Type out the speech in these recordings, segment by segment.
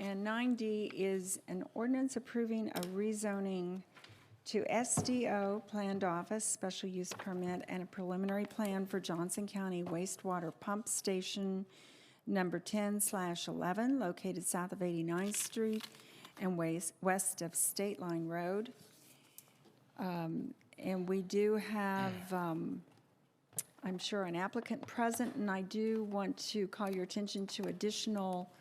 And 9D is an ordinance approving a rezoning to SDO Planned Office, Special Use Permit, and a preliminary plan for Johnson County wastewater pump station number 10/11, located south of 89th Street and west of State Line Road. And we do have, I'm sure, an applicant present, and I do want to call your attention to additional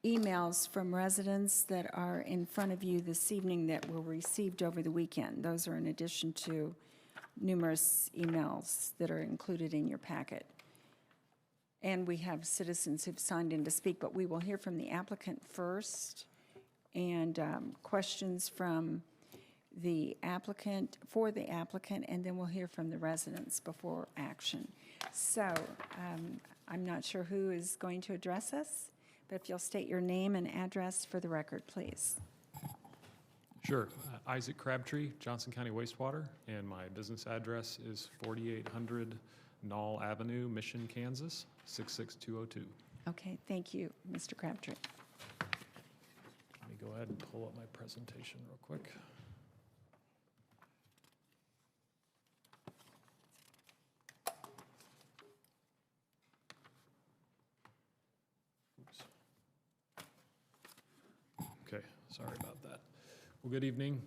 emails from residents that are in front of you this evening that were received over the weekend. Those are in addition to numerous emails that are included in your packet. And we have citizens who've signed in to speak, but we will hear from the applicant first, and questions from the applicant, and then we'll hear from the residents before action. So I'm not sure who is going to address us, but if you'll state your name and address for the record, please. Sure. Isaac Crabtree, Johnson County Wastewater, and my business address is 4800 Knoll Avenue, Mission, Kansas, 66202. Okay, thank you, Mr. Crabtree. Let me go ahead and pull up my presentation real quick. Oops. Okay, sorry about that. Well, good evening,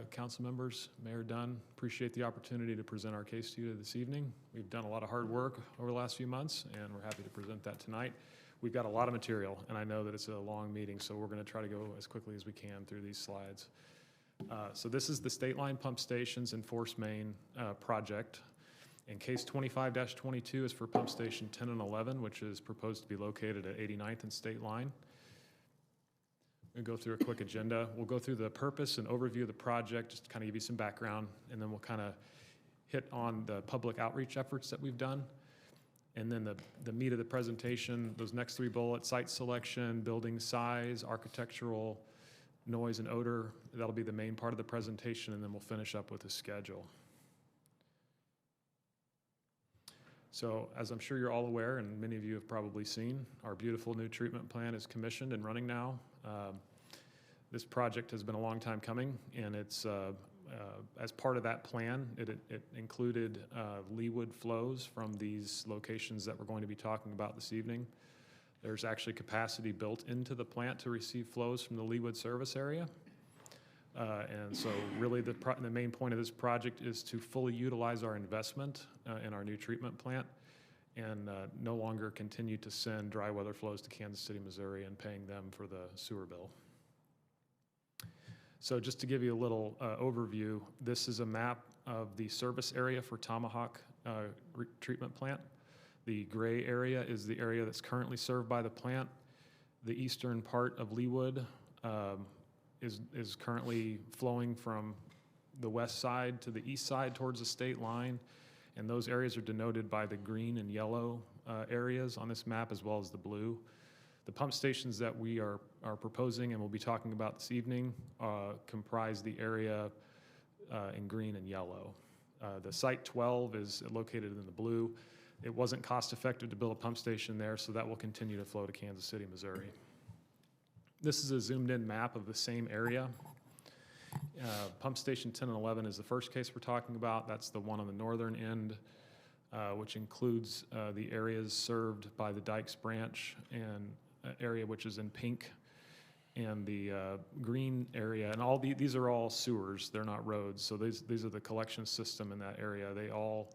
council members, Mayor Dunn. Appreciate the opportunity to present our case to you this evening. We've done a lot of hard work over the last few months, and we're happy to present that tonight. We've got a lot of material, and I know that it's a long meeting, so we're going to try to go as quickly as we can through these slides. So this is the State Line Pump Stations and Force Main project. And case 25-22 is for pump station 10 and 11, which is proposed to be located at 89th and State Line. We'll go through a quick agenda. We'll go through the purpose and overview of the project, just to kind of give you some background, and then we'll kind of hit on the public outreach efforts that we've done. And then the meat of the presentation, those next three bullets: site selection, building size, architectural, noise and odor. That'll be the main part of the presentation, and then we'll finish up with a schedule. So, as I'm sure you're all aware, and many of you have probably seen, our beautiful new treatment plant is commissioned and running now. This project has been a long time coming, and it's as part of that plan, it included Leawood flows from these locations that we're going to be talking about this evening. There's actually capacity built into the plant to receive flows from the Leawood service area. And so really the main point of this project is to fully utilize our investment in our new treatment plant and no longer continue to send dry weather flows to Kansas City, Missouri, and paying them for the sewer bill. So just to give you a little overview, this is a map of the service area for Tomahawk treatment plant. The gray area is the area that's currently served by the plant. The eastern part of Leawood is currently flowing from the west side to the east side towards the state line, and those areas are denoted by the green and yellow areas on this map, as well as the blue. The pump stations that we are proposing and we'll be talking about this evening comprise the area in green and yellow. The site 12 is located in the blue. It wasn't cost effective to build a pump station there, so that will continue to flow to Kansas City, Missouri. This is a zoomed in map of the same area. Pump station 10 and 11 is the first case we're talking about. That's the one on the northern end, which includes the areas served by the Dykes branch and area which is in pink, and the green area, and all these are all sewers. They're not roads. So these are the collection system in that area. They all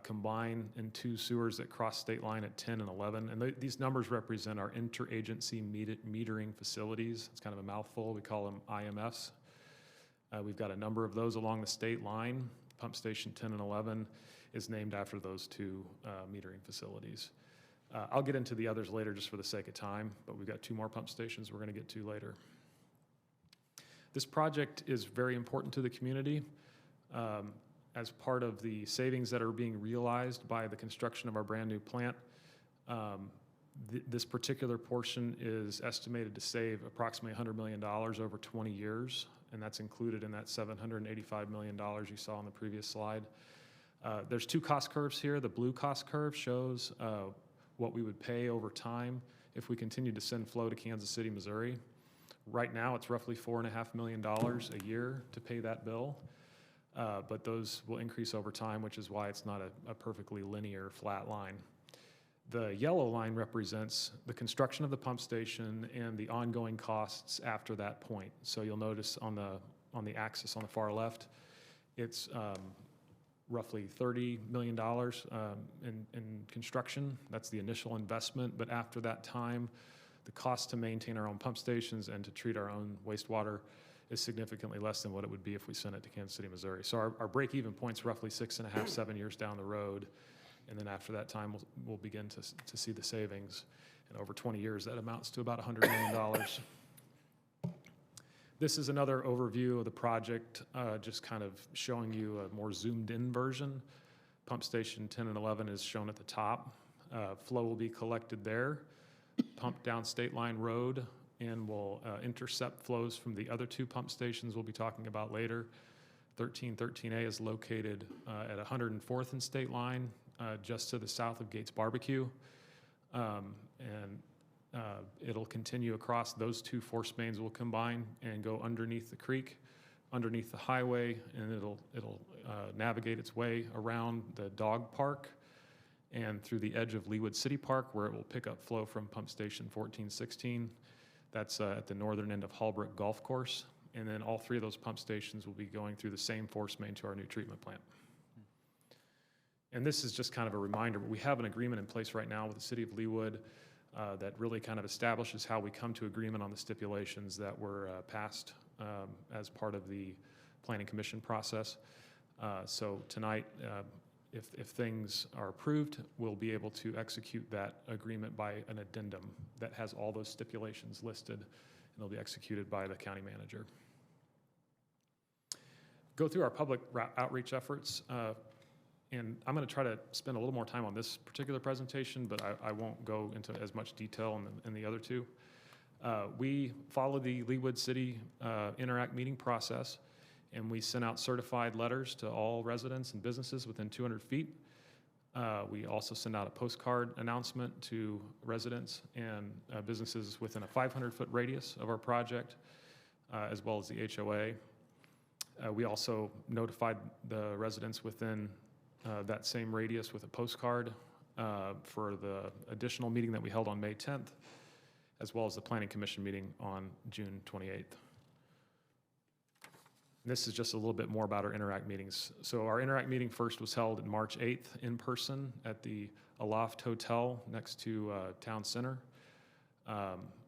combine in two sewers that cross state line at 10 and 11. And these numbers represent our interagency metering facilities. It's kind of a mouthful. We call them IMFs. We've got a number of those along the state line. Pump station 10 and 11 is named after those two metering facilities. I'll get into the others later just for the sake of time, but we've got two more pump stations we're going to get to later. This project is very important to the community. As part of the savings that are being realized by the construction of our brand new plant, this particular portion is estimated to save approximately $100 million over 20 years, and that's included in that $785 million you saw on the previous slide. There's two cost curves here. The blue cost curve shows what we would pay over time if we continued to send flow to Kansas City, Missouri. Right now, it's roughly $4.5 million a year to pay that bill, but those will increase over time, which is why it's not a perfectly linear flat line. The yellow line represents the construction of the pump station and the ongoing costs after that point. So you'll notice on the axis on the far left, it's roughly $30 million in construction. That's the initial investment, but after that time, the cost to maintain our own pump stations and to treat our own wastewater is significantly less than what it would be if we sent it to Kansas City, Missouri. So our break-even point's roughly 6.5, 7 years down the road. And then after that time, we'll begin to see the savings. And over 20 years, that amounts to about $100 million. This is another overview of the project, just kind of showing you a more zoomed-in version. Pump station 10 and 11 is shown at the top. Flow will be collected there, pumped down State Line Road, and will intercept flows from the other two pump stations we'll be talking about later. 1313A is located at 104th and State Line, just to the south of Gates Barbecue. It'll continue across. Those two force mains will combine and go underneath the creek, underneath the highway, and it'll navigate its way around the dog park and through the edge of Leawood City Park, where it will pick up flow from pump station 1416. That's at the northern end of Hallbrook Golf Course. And then all three of those pump stations will be going through the same force main to our new treatment plant. And this is just kind of a reminder, but we have an agreement in place right now with the city of Leawood that really kind of establishes how we come to agreement on the stipulations that were passed as part of the Planning Commission process. So tonight, if things are approved, we'll be able to execute that agreement by an addendum that has all those stipulations listed, and they'll be executed by the county manager. Go through our public outreach efforts. And I'm going to try to spend a little more time on this particular presentation, but I won't go into as much detail in the other two. We follow the Leawood City Interact meeting process, and we sent out certified letters to all residents and businesses within 200 feet. We also send out a postcard announcement to residents and businesses within a 500-foot radius of our project, as well as the HOA. We also notified the residents within that same radius with a postcard for the additional meeting that we held on May 10th, as well as the Planning Commission meeting on June 28th. And this is just a little bit more about our Interact meetings. So our Interact meeting first was held on March 8th in person at the Aloft Hotel next to Town Center.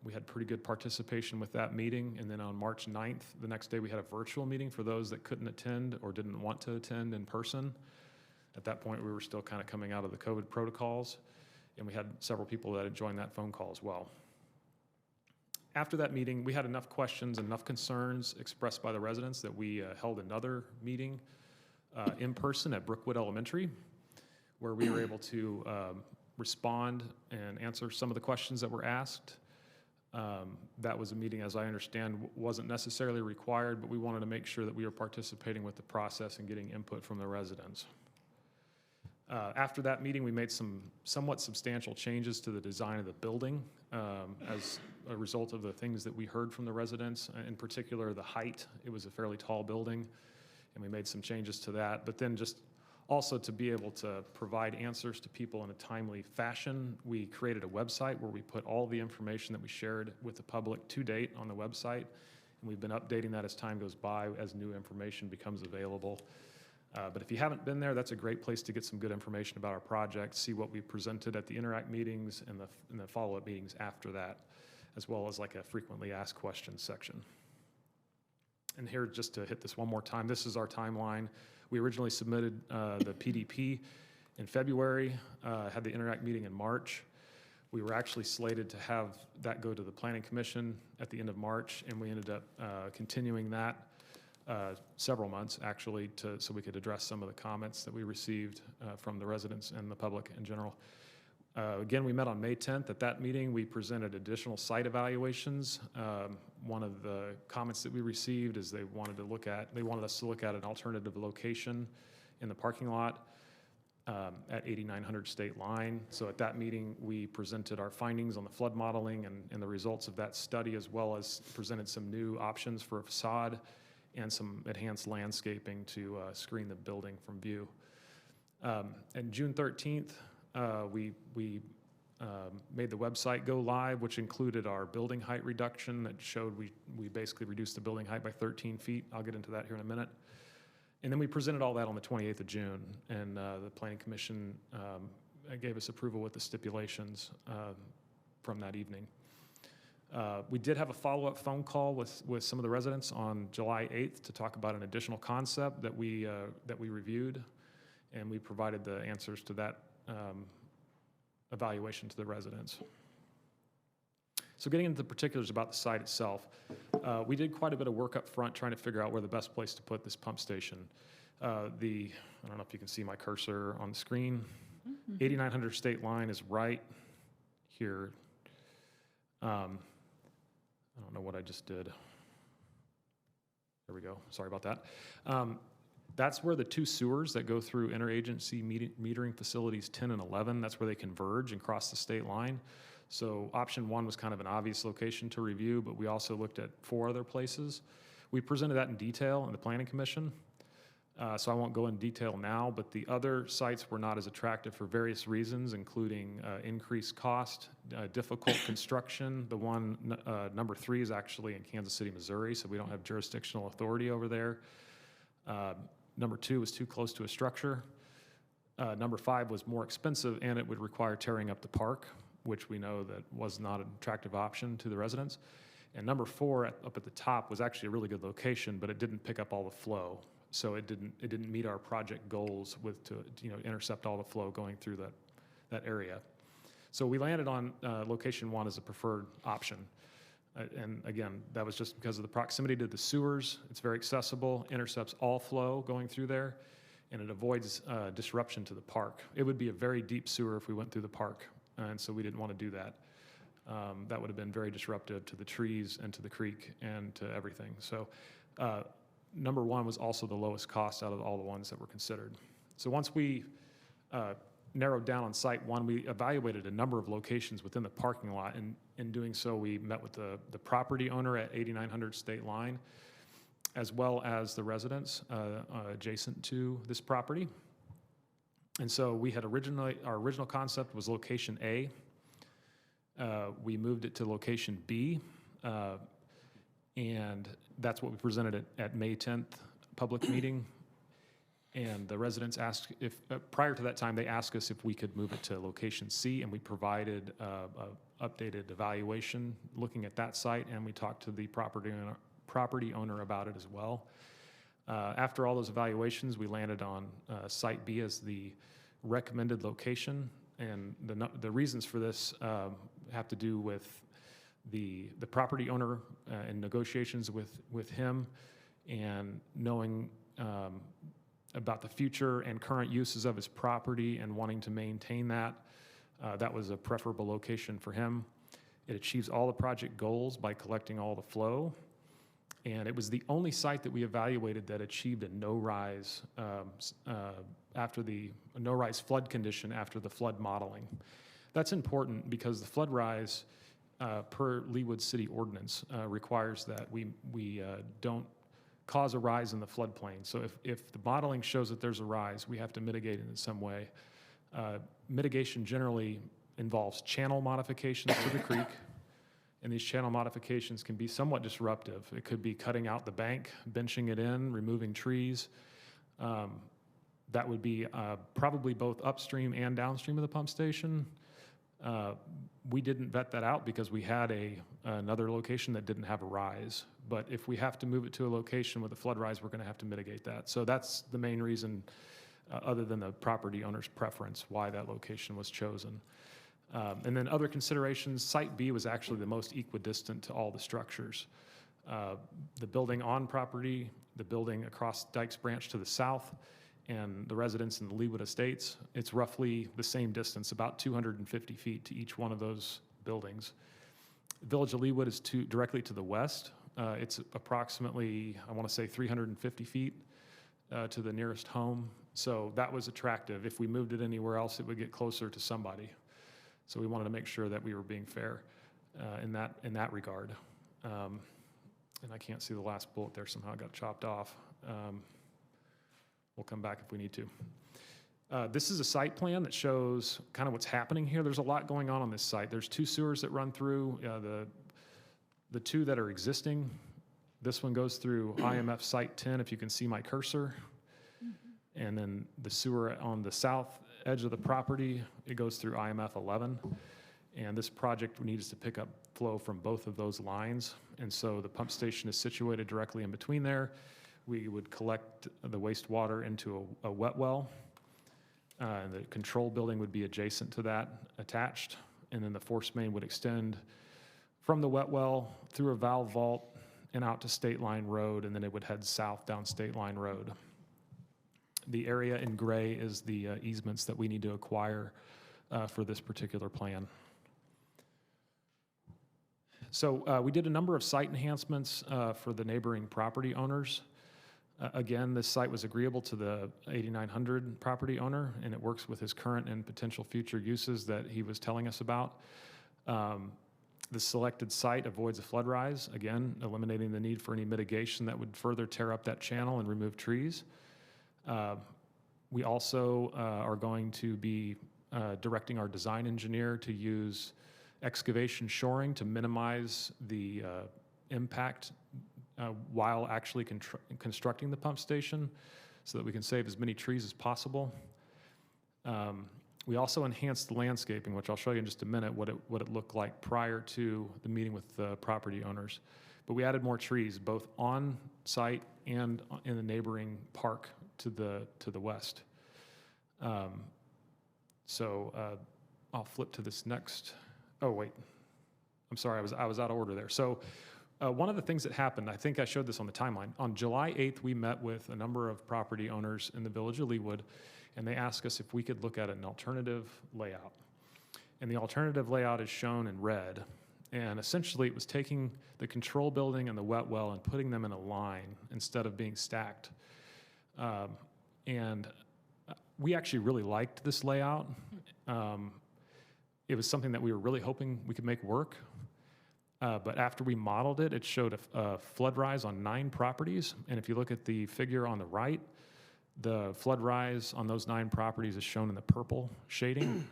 We had pretty good participation with that meeting. And then on March 9th, the next day, we had a virtual meeting for those that couldn't attend or didn't want to attend in person. At that point, we were still kind of coming out of the COVID protocols, and we had several people that had joined that phone call as well. After that meeting, we had enough questions and enough concerns expressed by the residents that we held another meeting in person at Brookwood Elementary, where we were able to respond and answer some of the questions that were asked. That was a meeting, as I understand, wasn't necessarily required, but we wanted to make sure that we were participating with the process and getting input from the residents. After that meeting, we made some somewhat substantial changes to the design of the building as a result of the things that we heard from the residents, in particular the height. It was a fairly tall building, and we made some changes to that. But then just also to be able to provide answers to people in a timely fashion, we created a website where we put all the information that we shared with the public to date on the website. And we've been updating that as time goes by, as new information becomes available. But if you haven't been there, that's a great place to get some good information about our project, see what we presented at the Interact meetings and the follow-up meetings after that, as well as like a frequently asked questions section. And here, just to hit this one more time, this is our timeline. We originally submitted the PDP in February, had the Interact meeting in March. We were actually slated to have that go to the Planning Commission at the end of March, and we ended up continuing that several months, actually, so we could address some of the comments that we received from the residents and the public in general. Again, we met on May 10th. At that meeting, we presented additional site evaluations. One of the comments that we received is they wanted us to look at an alternative location in the parking lot. at 8900 State Line. So at that meeting, we presented our findings on the flood modeling and the results of that study, as well as presented some new options for a facade and some enhanced landscaping to screen the building from view. And June 13th, we made the website go live, which included our building height reduction that showed we basically reduced the building height by 13 feet. I'll get into that here in a minute. And then we presented all that on the 28th of June, and the Planning Commission gave us approval with the stipulations from that evening. We did have a follow-up phone call with some of the residents on July 8th to talk about an additional concept that we reviewed, and we provided the answers to that evaluation to the residents. So getting into the particulars about the site itself, we did quite a bit of work up front trying to figure out where the best place to put this pump station. I don't know if you can see my cursor on the screen. 8900 State Line is right here. I don't know what I just did. There we go. Sorry about that. That's where the two sewers that go through interagency metering facilities 10 and 11, that's where they converge and cross the state line. So option one was kind of an obvious location to review, but we also looked at 4 other places. We presented that in detail in the Planning Commission, so I won't go in detail now, but the other sites were not as attractive for various reasons, including increased cost, difficult construction. The one, number 3, is actually in Kansas City, Missouri, so we don't have jurisdictional authority over there. Number 2 was too close to a structure. Number 5 was more expensive, and it would require tearing up the park, which we know that was not an attractive option to the residents. And number 4, up at the top, was actually a really good location, but it didn't pick up all the flow. So it didn't meet our project goals to intercept all the flow going through that area. So we landed on location 1 as a preferred option. And again, that was just because of the proximity to the sewers. It's very accessible, intercepts all flow going through there, and it avoids disruption to the park. It would be a very deep sewer if we went through the park, and so we didn't want to do that. That would have been very disruptive to the trees and to the creek and to everything. So number 1 was also the lowest cost out of all the ones that were considered. So once we narrowed down on site 1, we evaluated a number of locations within the parking lot, and in doing so, we met with the property owner at 8900 State Line, as well as the residents adjacent to this property. And so we had our original concept was location A. We moved it to location B, and that's what we presented at May 10th public meeting. And the residents asked if, prior to that time, they asked us if we could move it to location C, and we provided an updated evaluation looking at that site, and we talked to the property owner about it as well. After all those evaluations, we landed on site B as the recommended location, and the reasons for this have to do with the property owner and negotiations with him, and knowing about the future and current uses of his property and wanting to maintain that. That was a preferable location for him. It achieves all the project goals by collecting all the flow, and it was the only site that we evaluated that achieved a no-rise no-rise flood condition after the flood modeling. That's important because the flood rise per Leawood City Ordinance requires that we don't cause a rise in the floodplain. So if the modeling shows that there's a rise, we have to mitigate it in some way. Mitigation generally involves channel modifications to the creek, and these channel modifications can be somewhat disruptive. It could be cutting out the bank, benching it in, removing trees. That would be probably both upstream and downstream of the pump station. We didn't vet that out because we had another location that didn't have a rise. But if we have to move it to a location with a flood rise, we're going to have to mitigate that. So that's the main reason, other than the property owner's preference, why that location was chosen. And then other considerations, Site B was actually the most equidistant to all the structures. The building on property, the building across Dykes Branch to the south, and the residents in the Leawood Estates, it's roughly the same distance, about 250 feet to each one of those buildings. Village of Leawood is directly to the west. It's approximately, I want to say 350 feet to the nearest home. So that was attractive. If we moved it anywhere else, it would get closer to somebody. So we wanted to make sure that we were being fair in that regard. And I can't see the last bullet there, somehow it got chopped off. We'll come back if we need to. This is a site plan that shows kind of what's happening here. There's a lot going on this site. There's 2 sewers that run through. The 2 that are existing, this one goes through IMF Site 10, if you can see my cursor. And then the sewer on the south edge of the property, it goes through IMF 11. And this project needs to pick up flow from both of those lines. And so the pump station is situated directly in between there. We would collect the wastewater into a wet well. And the control building would be adjacent to that, attached. And then the force main would extend from the wet well through a valve vault and out to State Line Road, and then it would head south down State Line Road. The area in gray is the easements that we need to acquire for this particular plan. So we did a number of site enhancements for the neighboring property owners. Again, this site was agreeable to the 8900 property owner, and it works with his current and potential future uses that he was telling us about. The selected site avoids a flood rise, again, eliminating the need for any mitigation that would further tear up that channel and remove trees. We also are going to be directing our design engineer to use excavation shoring to minimize the impact while actually constructing the pump station so that we can save as many trees as possible. We also enhanced the landscaping, which I'll show you in just a minute what it looked like prior to the meeting with the property owners. But we added more trees, both on site and in the neighboring park to the west. I'll flip to this next. Oh wait, I'm sorry, I was out of order there. So one of the things that happened, I think I showed this on the timeline. On July 8th, we met with a number of property owners in the village of Leawood, and they asked us if we could look at an alternative layout. And the alternative layout is shown in red. And essentially, it was taking the control building and the wet well and putting them in a line instead of being stacked. And we actually really liked this layout. It was something that we were really hoping we could make work. But after we modeled it, it showed a flood rise on 9 properties. And if you look at the figure on the right, the flood rise on those 9 properties is shown in the purple shading.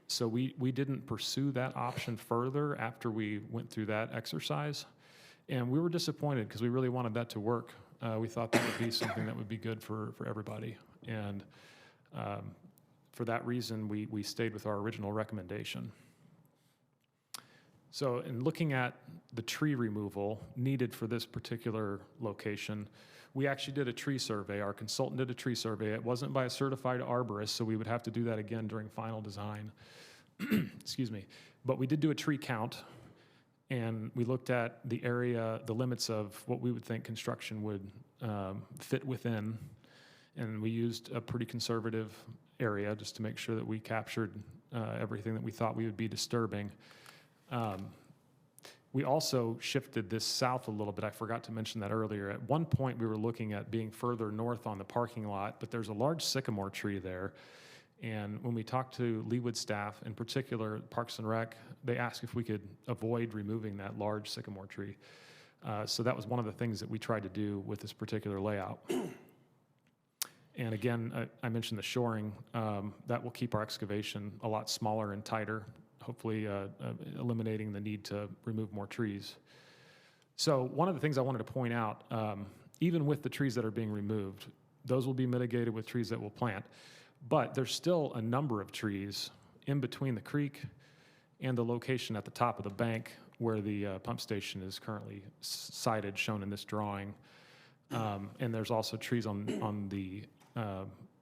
So we didn't pursue that option further after we went through that exercise. And we were disappointed because we really wanted that to work. We thought that would be something that would be good for everybody. And for that reason, we stayed with our original recommendation. So in looking at the tree removal needed for this particular location, we actually did a tree survey. Our consultant did a tree survey. It wasn't by a certified arborist, so we would have to do that again during final design. Excuse me. But we did do a tree count, and we looked at the area, the limits of what we would think construction would fit within, and we used a pretty conservative area just to make sure that we captured everything that we thought we would be disturbing. We also shifted this south a little bit. I forgot to mention that earlier. At one point, we were looking at being further north on the parking lot, but there's a large sycamore tree there. And when we talked to Leawood staff, in particular Parks and Rec, they asked if we could avoid removing that large sycamore tree. So that was one of the things that we tried to do with this particular layout. And again, I mentioned the shoring. That will keep our excavation a lot smaller and tighter, hopefully eliminating the need to remove more trees. So one of the things I wanted to point out, even with the trees that are being removed, those will be mitigated with trees that we'll plant. But there's still a number of trees in between the creek and the location at the top of the bank where the pump station is currently sited, shown in this drawing. And there's also trees on the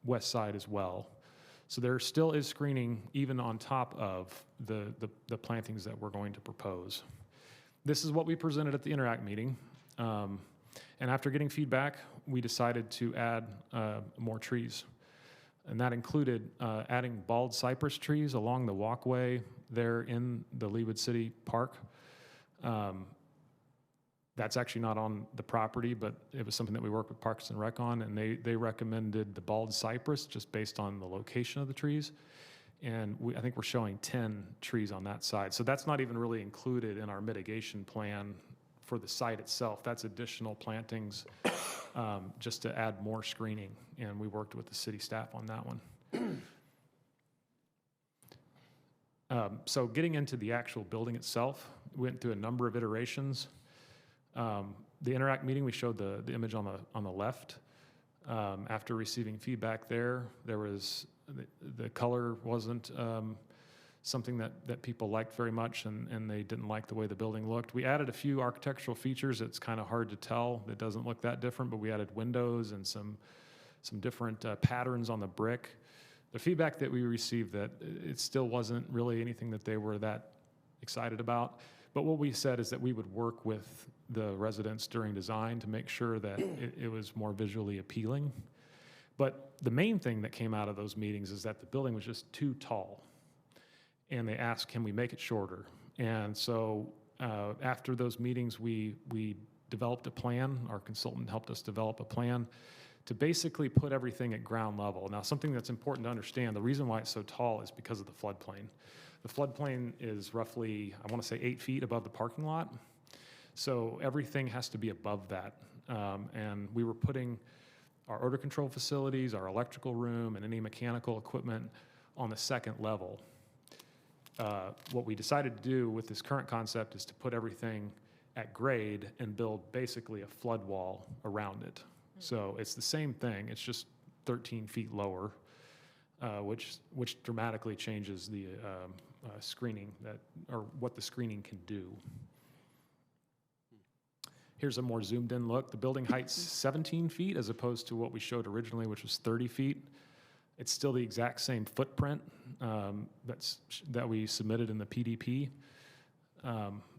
west side as well. So there still is screening even on top of the plantings that we're going to propose. This is what we presented at the Interact meeting. And after getting feedback, we decided to add more trees. And that included adding bald cypress trees along the walkway there in the Leawood City Park. That's actually not on the property, but it was something that we worked with Parks and Rec on, and they recommended the bald cypress just based on the location of the trees. And I think we're showing 10 trees on that side. So that's not even really included in our mitigation plan for the site itself. That's additional plantings just to add more screening. And we worked with the city staff on that one. So getting into the actual building itself, we went through a number of iterations. The Interact meeting, we showed the image on the left. After receiving feedback there was the color wasn't something that people liked very much, and they didn't like the way the building looked. We added a few architectural features. It's kind of hard to tell. It doesn't look that different, but we added windows and some different patterns on the brick. The feedback that we received that it still wasn't really anything that they were that excited about. But what we said is that we would work with the residents during design to make sure that it was more visually appealing. But the main thing that came out of those meetings is that the building was just too tall. And they asked, can we make it shorter? And so after those meetings, we developed a plan. Our consultant helped us develop a plan to basically put everything at ground level. Now, something that's important to understand, the reason why it's so tall is because of the floodplain. The floodplain is roughly, I want to say 8 feet above the parking lot. So everything has to be above that. And we were putting our odor control facilities, our electrical room, and any mechanical equipment on the second level. What we decided to do with this current concept is to put everything at grade and build basically a flood wall around it. So it's the same thing, it's just 13 feet lower, which dramatically changes the screening or what the screening can do. Here's a more zoomed in look. The building height's 17 feet as opposed to what we showed originally, which was 30 feet. It's still the exact same footprint that we submitted in the PDP.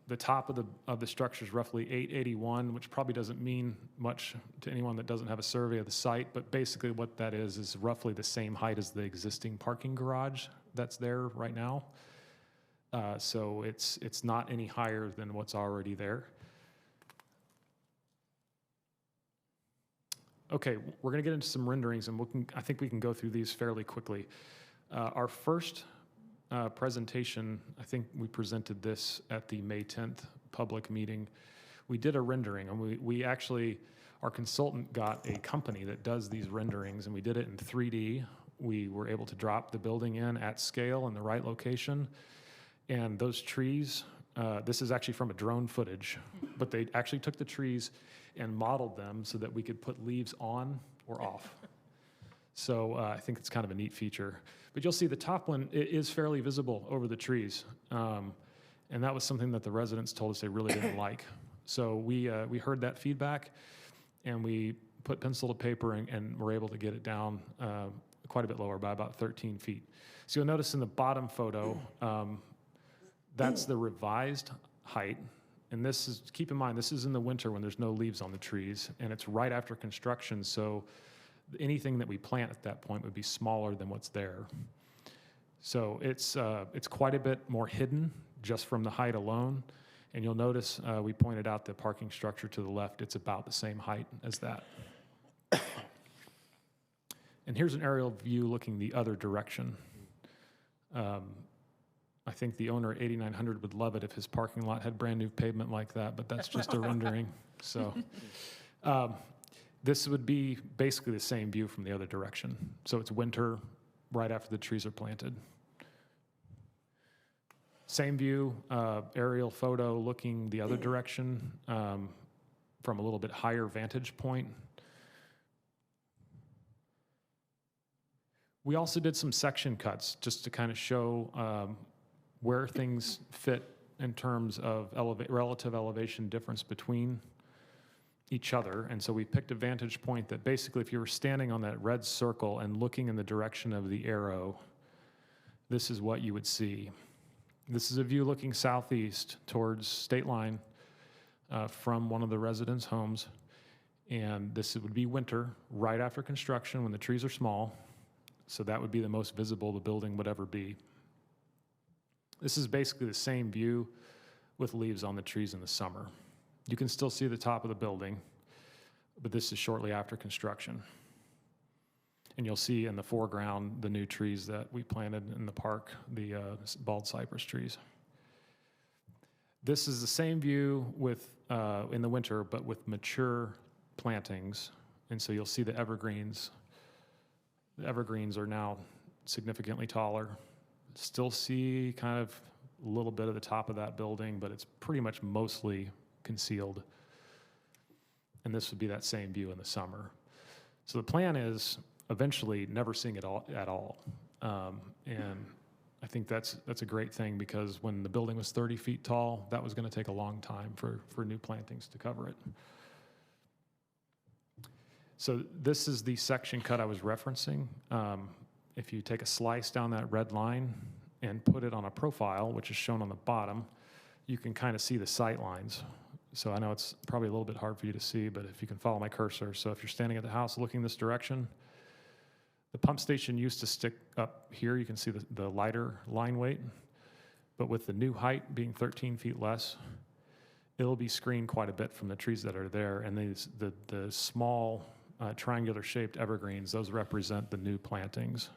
The top of the structure is roughly 881, which probably doesn't mean much to anyone that doesn't have a survey of the site, but basically what that is roughly the same height as the existing parking garage that's there right now. So it's not any higher than what's already there. Okay, we're going to get into some renderings, and I think we can go through these fairly quickly. Our first presentation, I think we presented this at the May 10th public meeting. We did a rendering, and we actually, our consultant got a company that does these renderings, and we did it in 3D. We were able to drop the building in at scale in the right location, and those trees, this is actually from a drone footage, but they actually took the trees and modeled them so that we could put leaves on or off. So I think it's kind of a neat feature. But you'll see the top one is fairly visible over the trees. And that was something that the residents told us they really didn't like. So we heard that feedback, and we put pencil to paper and were able to get it down quite a bit lower by about 13 feet. So you'll notice in the bottom photo, that's the revised height. And this is, keep in mind, this is in the winter when there's no leaves on the trees, and it's right after construction, so anything that we plant at that point would be smaller than what's there. So it's quite a bit more hidden just from the height alone. And you'll notice we pointed out the parking structure to the left. It's about the same height as that. And here's an aerial view looking the other direction. I think the owner at 8900 would love it if his parking lot had brand new pavement like that, but that's just a rendering. So this would be basically the same view from the other direction. So it's winter right after the trees are planted. Same view, aerial photo looking the other direction from a little bit higher vantage point. We also did some section cuts just to kind of show where things fit in terms of relative elevation difference between each other. And so we picked a vantage point that basically if you were standing on that red circle and looking in the direction of the arrow, this is what you would see. This is a view looking southeast towards State Line from one of the residents' homes. And this would be winter, right after construction when the trees are small. So that would be the most visible the building would ever be. This is basically the same view with leaves on the trees in the summer. You can still see the top of the building, but this is shortly after construction. And you'll see in the foreground the new trees that we planted in the park, the bald cypress trees. This is the same view with in the winter, but with mature plantings. And so you'll see the evergreens. The evergreens are now significantly taller. Still see kind of a little bit of the top of that building, but it's pretty much mostly concealed. And this would be that same view in the summer. So the plan is eventually never seeing it all at all. And I think that's a great thing, because when the building was 30 feet tall, that was going to take a long time for new plantings to cover it. So this is the section cut I was referencing. If you take a slice down that red line and put it on a profile, which is shown on the bottom, you can kind of see the sight lines. So I know it's probably a little bit hard for you to see, but if you can follow my cursor. So if you're standing at the house looking this direction, the pump station used to stick up here. You can see the lighter line weight, but with the new height being 13 feet less, it'll be screened quite a bit from the trees that are there. And the small triangular shaped evergreens, those represent the new plantings.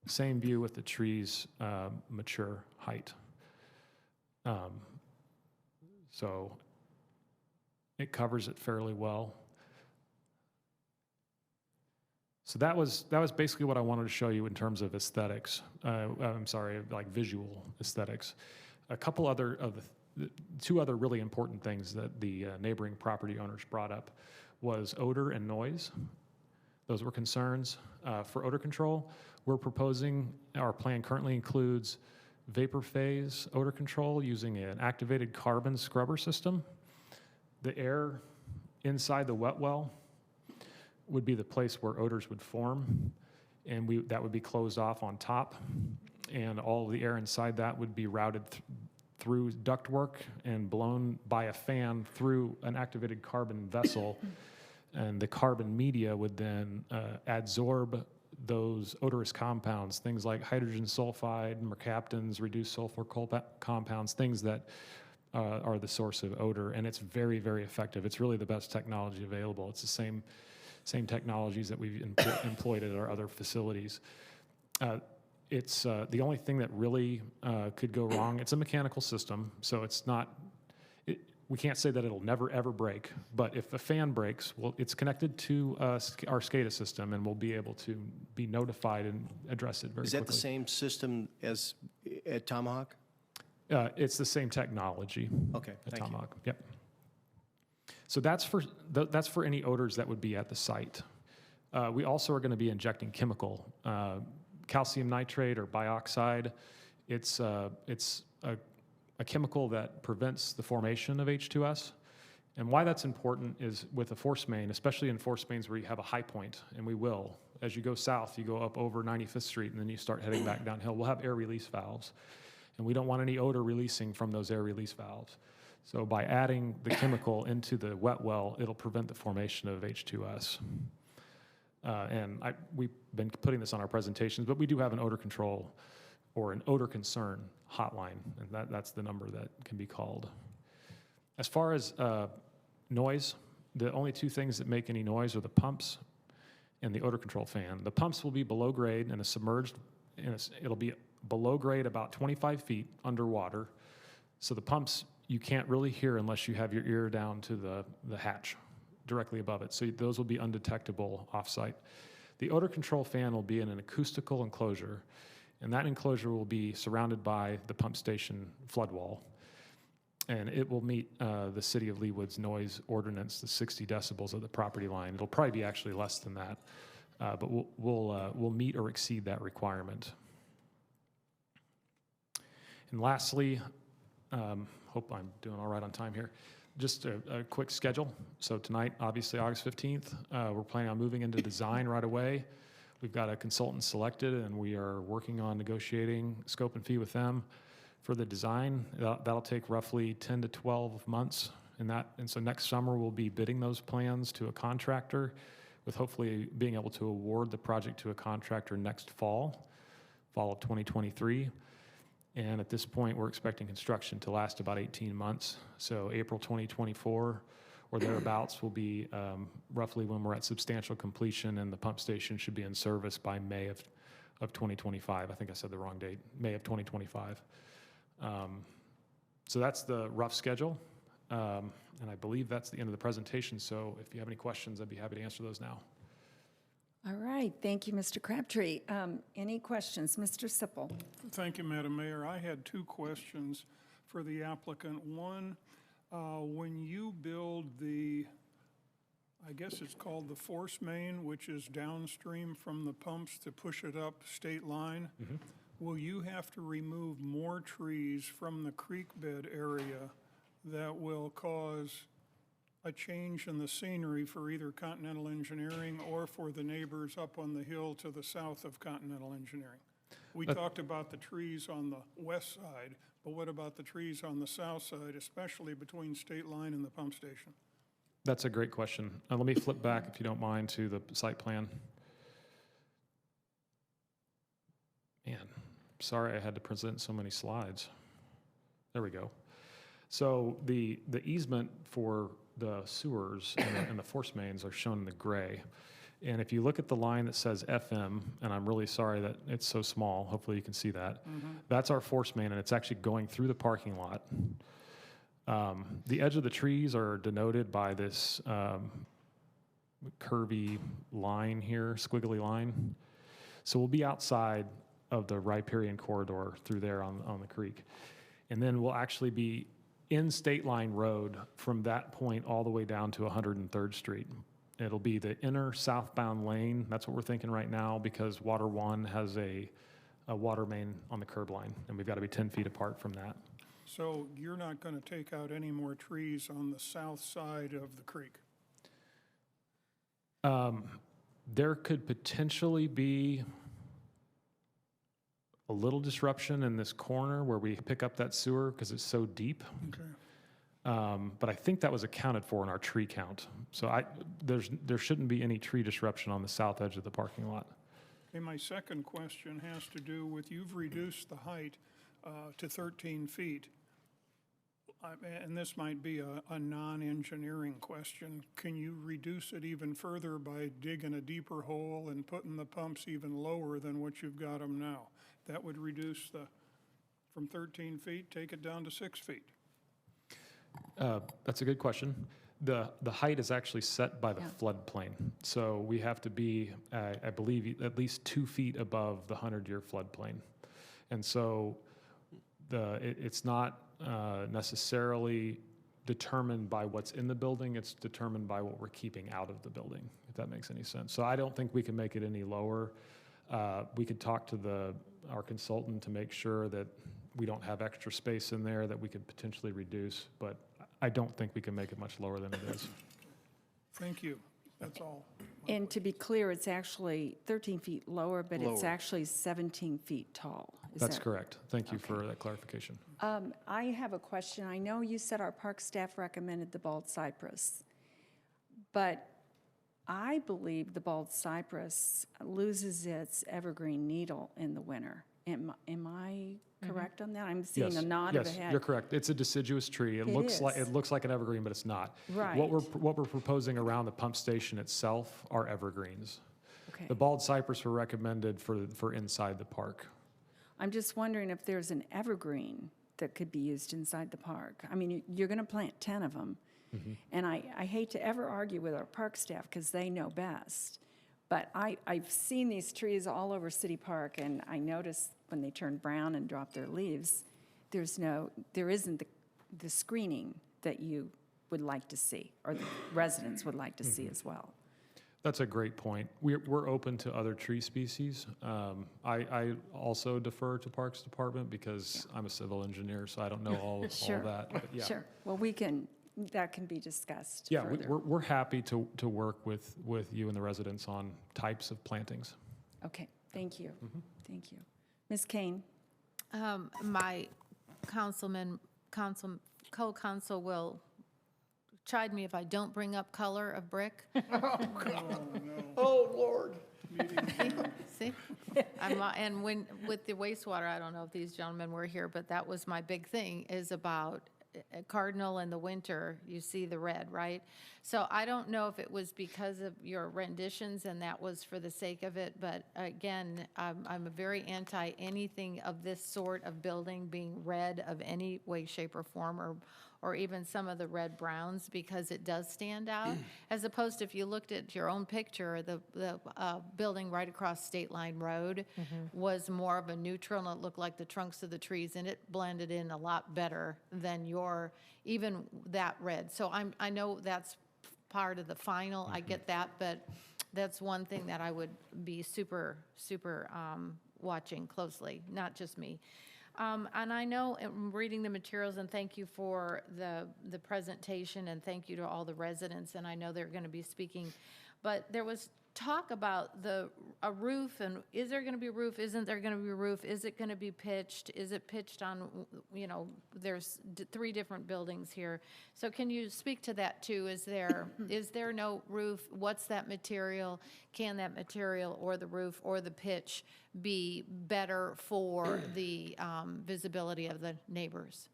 Same view with the trees' mature height. So it covers it fairly well. So that was basically what I wanted to show you in terms of aesthetics. I'm sorry, like visual aesthetics. A couple other of the two other really important things that the neighboring property owners brought up was odor and noise. Those were concerns. For odor control, we're proposing, our plan currently includes vapor phase odor control using an activated carbon scrubber system. The air inside the wet well would be the place where odors would form, and that would be closed off on top, and all of the air inside that would be routed through ductwork and blown by a fan through an activated carbon vessel, and the carbon media would then adsorb those odorous compounds, things like hydrogen sulfide, mercaptans, reduced sulfur compounds, things that are the source of odor, and it's very, very effective. It's really the best technology available. It's the same technologies that we've employed at our other facilities. It's the only thing that really could go wrong. It's a mechanical system, so it's not. We can't say that it'll never ever break. But if a fan breaks, well, it's connected to our SCADA system, and we'll be able to be notified and address it very quickly. Is that the same system as at Tomahawk? It's the same technology. Okay, at thank Tomahawk. Yep. So that's for any odors that would be at the site. We also are going to be injecting chemical, calcium nitrate or bioxide. It's a chemical that prevents the formation of H2S. And why that's important is with a force main, especially in force mains where you have a high point, and we will. As you go south, you go up over 95th Street, and then you start heading back downhill. We'll have air release valves, and we don't want any odor releasing from those air release valves. So by adding the chemical into the wet well, it'll prevent the formation of H2S. And we've been putting this on our presentations, but we do have an odor control or an odor concern hotline, and that's the number that can be called. As far as noise, the only two things that make any noise are the pumps and the odor control fan. The pumps will be below grade and submerged, it'll be below grade about 25 feet underwater. So the pumps you can't really hear unless you have your ear down to the hatch directly above it. So those will be undetectable offsite. The odor control fan will be in an acoustical enclosure, and that enclosure will be surrounded by the pump station flood wall. And it will meet the City of Leawood's noise ordinance, the 60 decibels of the property line. It'll probably be actually less than that, but we'll meet or exceed that requirement. And lastly, hope I'm doing all right on time here. Just a quick schedule. So tonight, obviously August 15th, we're planning on moving into design right away. We've got a consultant selected, and we are working on negotiating scope and fee with them for the design. That'll take roughly 10 to 12 months. And so next summer, we'll be bidding those plans to a contractor, with hopefully being able to award the project to a contractor next fall of 2023. And at this point, we're expecting construction to last about 18 months. So April 2024 or thereabouts will be roughly when we're at substantial completion, and the pump station should be in service by May of 2025. I think I said the wrong date, May of 2025. So that's the rough schedule. And I believe that's the end of the presentation. So if you have any questions, I'd be happy to answer those now. All right, thank you, Mr. Crabtree. Any questions? Mr. Sippel. Thank you, Madam Mayor. I had two questions for the applicant. One, when you build the, I guess it's called the force main, which is downstream from the pumps to push it up state line, will you have to remove more trees from the creek bed area that will cause a change in the scenery for either Continental Engineering or for the neighbors up on the hill to the south of Continental Engineering? We talked about the trees on the west side, but what about the trees on the south side, especially between State Line and the pump station? That's a great question. Let me flip back, if you don't mind, to the site plan. Man, sorry I had to present so many slides. There we go. So the easement for the sewers and the force mains are shown in the gray. And if you look at the line that says FM, and I'm really sorry that it's so small, hopefully you can see that, that's our force main, and it's actually going through the parking lot. The edge of the trees are denoted by this curvy line here, squiggly line. So we'll be outside of the riparian corridor through there on the creek. And then we'll actually be in State Line Road from that point all the way down to 103rd Street. It'll be the inner southbound lane. That's what we're thinking right now, because Water One has a water main on the curb line, and we've got to be 10 feet apart from that. So you're not going to take out any more trees on the south side of the creek? There could potentially be a little disruption in this corner where we pick up that sewer because it's so deep. Okay. But I think that was accounted for in our tree count. So there shouldn't be any tree disruption on the south edge of the parking lot. Okay, my second question has to do with, you've reduced the height to 13 feet. And this might be a non-engineering question. Can you reduce it even further by digging a deeper hole and putting the pumps even lower than what you've got them now? That would reduce from 13 feet, take it down to 6 feet. That's a good question. The height is actually set by the floodplain. So we have to be, I believe, at least 2 feet above the 100-year floodplain. And so it's not necessarily determined by what's in the building. It's determined by what we're keeping out of the building, if that makes any sense. So I don't think we can make it any lower. We could talk to our consultant to make sure that we don't have extra space in there that we could potentially reduce, but I don't think we can make it much lower than it is. Thank you. That's all. And to be clear, it's actually 13 feet lower, but it's Lower. actually 17 feet tall. Is That's that- correct. Thank you for that clarification. I have a question. I know you said our park staff recommended the bald cypress, but I believe the bald cypress loses its evergreen needle in the winter. Am I correct on that? I'm seeing a nod of a Yes, head. you're correct. It's a deciduous tree. It looks like an evergreen, but it's not. Right. What we're proposing around the pump station itself are evergreens. Okay. The bald cypress were recommended for inside the park. I'm just wondering if there's an evergreen that could be used inside the park. I mean, you're going to plant 10 of them. And I hate to ever argue with our park staff because they know best. But I've seen these trees all over City Park, and I noticed when they turn brown and drop their leaves, there isn't the screening that you would like to see, or the residents would like to see as well. That's a great point. We're open to other tree species. I also defer to Parks Department because I'm a civil engineer, so I don't know all that. But yeah. Sure. Well, that can be discussed Yeah, further. we're happy to work with you and the residents on types of plantings. Okay, thank you. Thank you. Ms. Kane? My co-counsel will chide me if I don't bring up color of brick. Oh, Lord. See, See? And with the wastewater, I don't know if these gentlemen were here, but that was my big thing, is about Cardinal in the winter, you see the red, right? So I don't know if it was because of your renditions and that was for the sake of it, but again, I'm very anti anything of this sort of building being red of any way, shape, or form, or even some of the red browns, because it does stand out. As opposed to if you looked at your own picture, the building right across State Line Road was more of a neutral, and it looked like the trunks of the trees, and it blended in a lot better than even that red. So I know that's part of the final, I get that, but that's one thing that I would be super watching closely, not just me. And I know, I'm reading the materials, and thank you for the presentation, and thank you to all the residents, and I know they're going to be speaking. But there was talk about a roof, and is there going to be a roof? Isn't there going to be a roof? Is it going to be pitched? Is it pitched on, there's 3 different buildings here. So can you speak to that too? Is there no roof? What's that material? Can that material or the roof or the pitch be better for the visibility of the neighbors?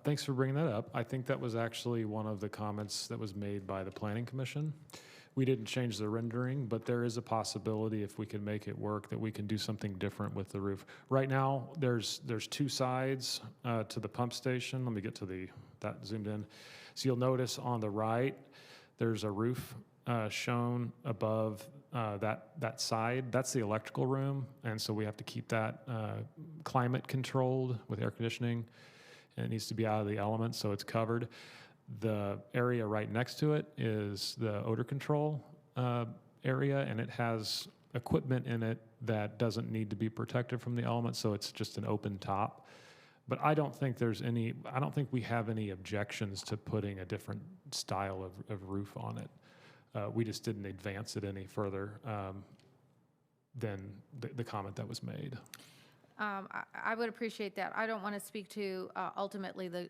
Thanks for bringing that up. I think that was actually one of the comments that was made by the Planning Commission. We didn't change the rendering, but there is a possibility, if we can make it work, that we can do something different with the roof. Right now, there's 2 sides to the pump station. Let me get to that zoomed in. So you'll notice on the right, there's a roof shown above that side. That's the electrical room, and so we have to keep that climate controlled with air conditioning. And it needs to be out of the elements, so it's covered. The area right next to it is the odor control area, and it has equipment in it that doesn't need to be protected from the elements, so it's just an open top. But I don't think we have any objections to putting a different style of roof on it. We just didn't advance it any further than the comment that was made. I would appreciate that. I don't want to speak to ultimately the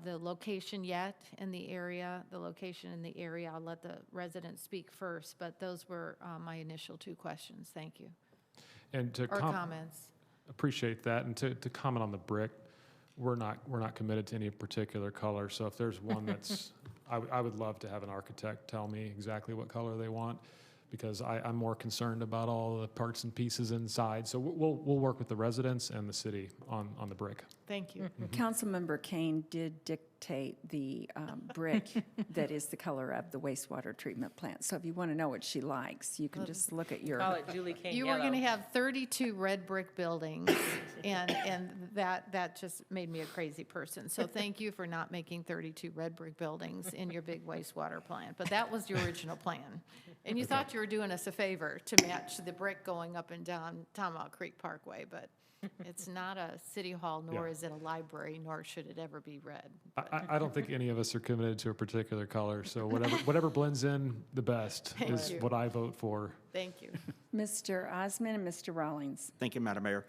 location yet in the area, I'll let the residents speak first, but those were my initial 2 questions. Thank you. And to Or comments. Appreciate that. And to comment on the brick, we're not committed to any particular color. So if there's one that's, I would love to have an architect tell me exactly what color they want, because I'm more concerned about all the parts and pieces inside. So we'll work with the residents and the city on the brick. Thank you. Councilmember Kane did dictate the brick that is the color of the wastewater treatment plant. So if you want to know what she likes, you can just look at your... Call it Julie Kane You yellow. were going to have 32 red brick buildings, and that just made me a crazy person. So thank you for not making 32 red brick buildings in your big wastewater plant. But that was your original plan. And you thought you were doing us a favor to match the brick going up and down Tomahawk Creek Parkway, but it's not a city hall, nor Yeah. is it a library, nor should it ever be red. I don't think any of us are committed to a particular color, so whatever blends in the best is you. what I vote for. Thank you. Mr. Osmond and Mr. Rawlings. Thank you, Madam Mayor.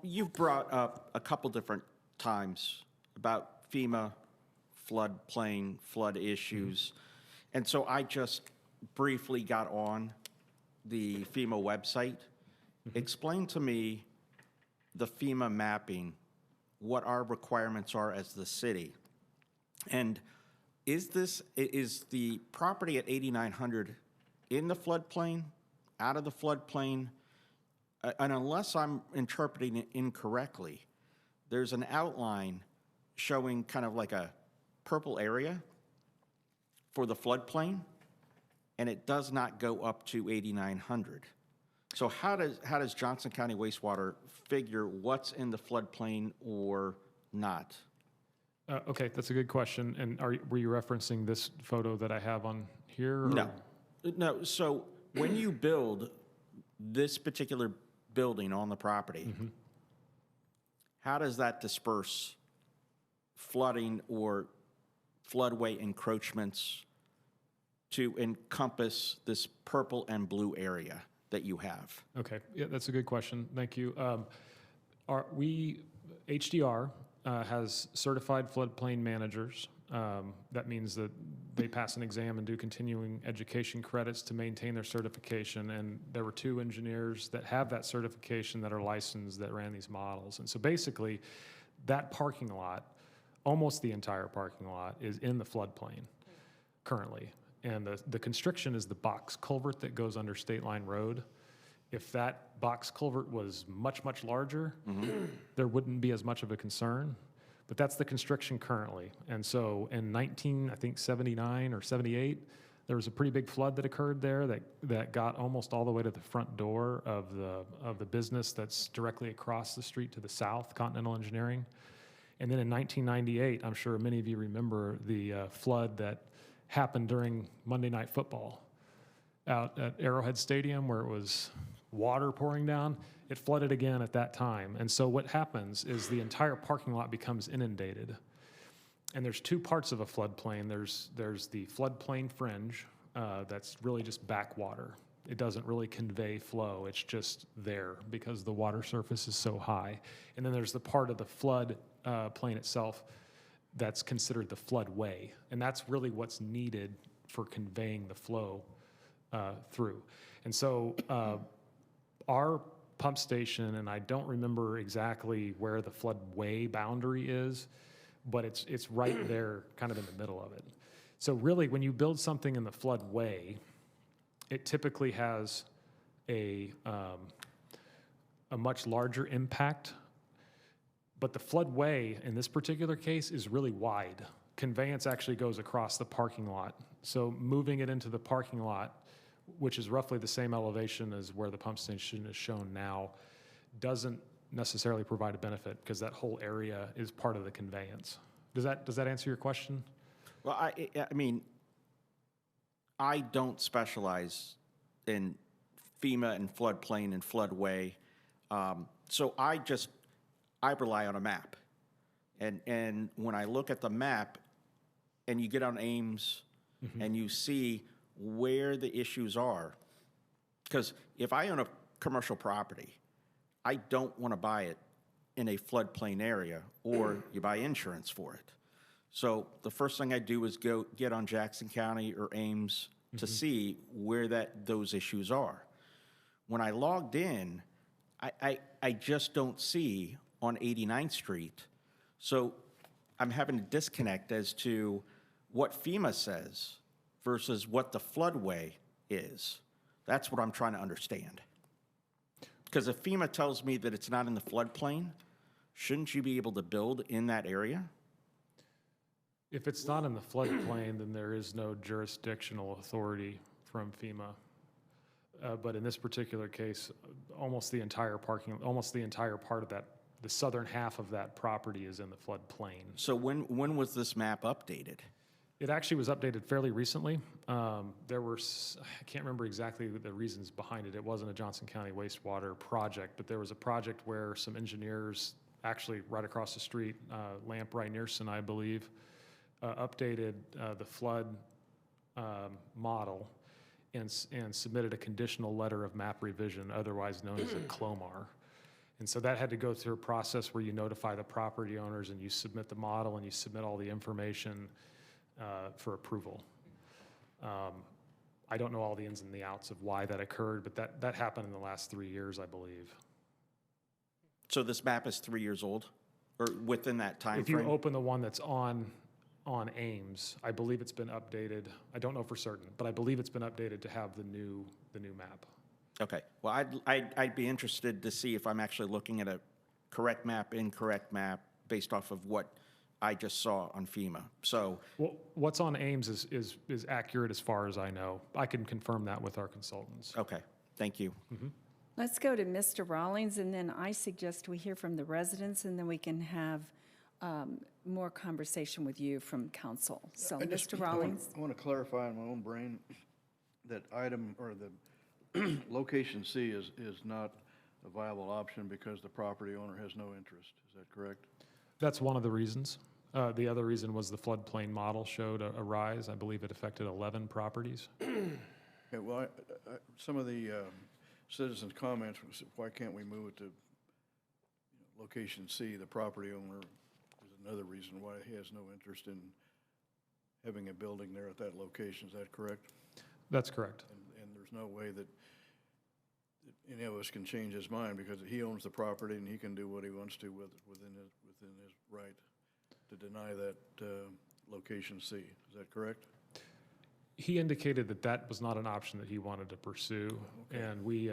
You've brought up a couple different times about FEMA, floodplain, flood issues. And so I just briefly got on the FEMA website. Explain to me the FEMA mapping, what our requirements are as the city. And is the property at 8900 in the floodplain, out of the floodplain? And unless I'm interpreting it incorrectly, there's an outline showing kind of like a purple area for the floodplain, and it does not go up to 8,900. So how does Johnson County Wastewater figure what's in the floodplain or not? Okay, that's a good question. And were you referencing this photo that I have on here? Or? No. So when you build this particular building on the property, how does that disperse flooding or floodway encroachments to encompass this purple and blue area that you have? Okay, yeah, that's a good question. Thank you. HDR has certified floodplain managers. That means that they pass an exam and do continuing education credits to maintain their certification. And there were 2 engineers that have that certification that are licensed that ran these models. And so basically, that parking lot, almost the entire parking lot, is in the floodplain currently. And the constriction is the box culvert that goes under State Line Road. If that box culvert was much, much larger, there wouldn't be as much of a concern. But that's the constriction currently. And so in 79 or 78, there was a pretty big flood that occurred there that got almost all the way to the front door of the business that's directly across the street to the south, Continental Engineering. And then in 1998, I'm sure many of you remember the flood that happened during Monday Night Football out at Arrowhead Stadium, where it was water pouring down. It flooded again at that time. And so what happens is the entire parking lot becomes inundated. And there's 2 parts of a floodplain. There's the floodplain fringe, that's really just backwater. It doesn't really convey flow. It's just there because the water surface is so high. And then there's the part of the flood plain itself that's considered the floodway. And that's really what's needed for conveying the flow through. And so our pump station, and I don't remember exactly where the floodway boundary is, but it's right there, kind of in the middle of it. So really, when you build something in the floodway, it typically has a much larger impact. But the floodway, in this particular case, is really wide. Conveyance actually goes across the parking lot. So moving it into the parking lot, which is roughly the same elevation as where the pump station is shown now, doesn't necessarily provide a benefit because that whole area is part of the conveyance. Does that answer your question? Well, I mean, I don't specialize in FEMA and floodplain and floodway, so I rely on a map. And when I look at the map and you get on Ames and you see where the issues are, because if I own a commercial property, I don't want to buy it in a floodplain area, or you buy insurance for it. So the first thing I do is go get on Jackson County or Ames to see where those issues are. When I logged in, I just don't see on 89th Street. So I'm having a disconnect as to what FEMA says versus what the floodway is. That's what I'm trying to understand. Because if FEMA tells me that it's not in the floodplain, shouldn't you be able to build in that area? If it's not in the floodplain, then there is no jurisdictional authority from FEMA. But in this particular case, almost the entire part of that, the southern half of that property is in the floodplain. So when was this map updated? It actually was updated fairly recently. There were, I can't remember exactly the reasons behind it. It wasn't a Johnson County wastewater project, but there was a project where some engineers, actually right across the street, Lampright Nearson, I believe, updated the flood model and submitted a conditional letter of map revision, otherwise known as a CLOMAR. And so that had to go through a process where you notify the property owners and you submit the model and you submit all the information for approval. I don't know all the ins and the outs of why that occurred, but that happened in the last 3 years, I believe. So this map is 3 years old, or within that time If you frame? open the one that's on Ames, I believe it's been updated. I don't know for certain, but I believe it's been updated to have the new map. Okay. Well, I'd be interested to see if I'm actually looking at a correct map, incorrect map, based off of what I just saw on FEMA. So, Well, what's on Ames is accurate as far as I know. I can confirm that with our consultants. okay, thank you. Let's go to Mr. Rawlings, and then I suggest we hear from the residents, and then we can have more conversation with you from council. So, Mr. Rawlings? I want to clarify in my own brain that item, or the location C is not a viable option because the property owner has no interest. Is that correct? That's one of the reasons. The other reason was the floodplain model showed a rise. I believe it affected 11 properties. Okay, well, some of the citizens' comments was, why can't we move it to location C? The property owner is another reason why he has no interest in having a building there at that location, is that correct? That's correct. And there's no way that any of us can change his mind, because he owns the property and he can do what he wants to within his right to deny that location C. Is that correct? He indicated that that was not an option that he wanted to pursue, Okay. and we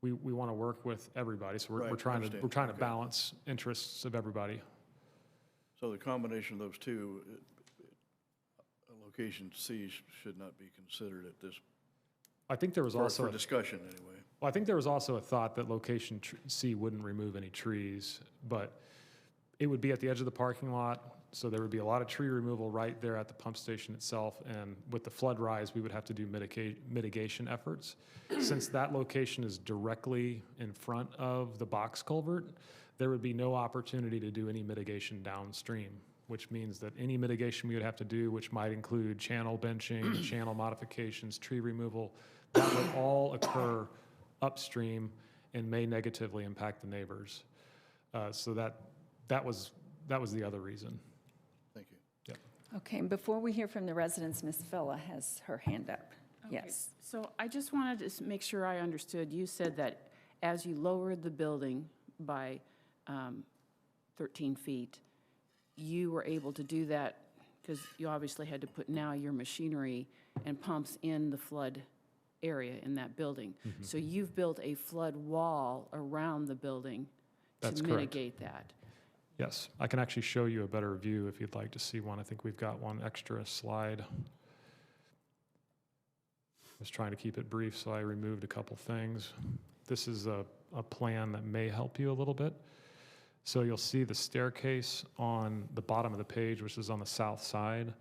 want to work with everybody, so we're Right, trying to, understand. we're trying to Okay. balance interests of everybody. So the combination of those two, location C should not be considered at this, I think there was also, for a- discussion anyway. well, I think there was also a thought that location C wouldn't remove any trees, but it would be at the edge of the parking lot, so there would be a lot of tree removal right there at the pump station itself, and with the flood rise, we would have to do mitigation efforts. Since that location is directly in front of the box culvert, there would be no opportunity to do any mitigation downstream, which means that any mitigation we would have to do, which might include channel benching, channel modifications, tree removal, that would all occur upstream and may negatively impact the neighbors. So that was the other reason. Thank you. Yep. Okay, and before we hear from the residents, Ms. Phila has her hand up. Okay, Yes. So I just wanted to make sure I understood. You said that as you lowered the building by 13 feet, you were able to do that because you obviously had to put now your machinery and pumps in the flood area in that building. Mm-hmm. So you've built a flood wall around the building That's to correct. mitigate that. Yes, I can actually show you a better view if you'd like to see one. I think we've got one extra slide. I was trying to keep it brief, so I removed a couple things. This is a plan that may help you a little bit. So you'll see the staircase on the bottom of the page, which is on the south side,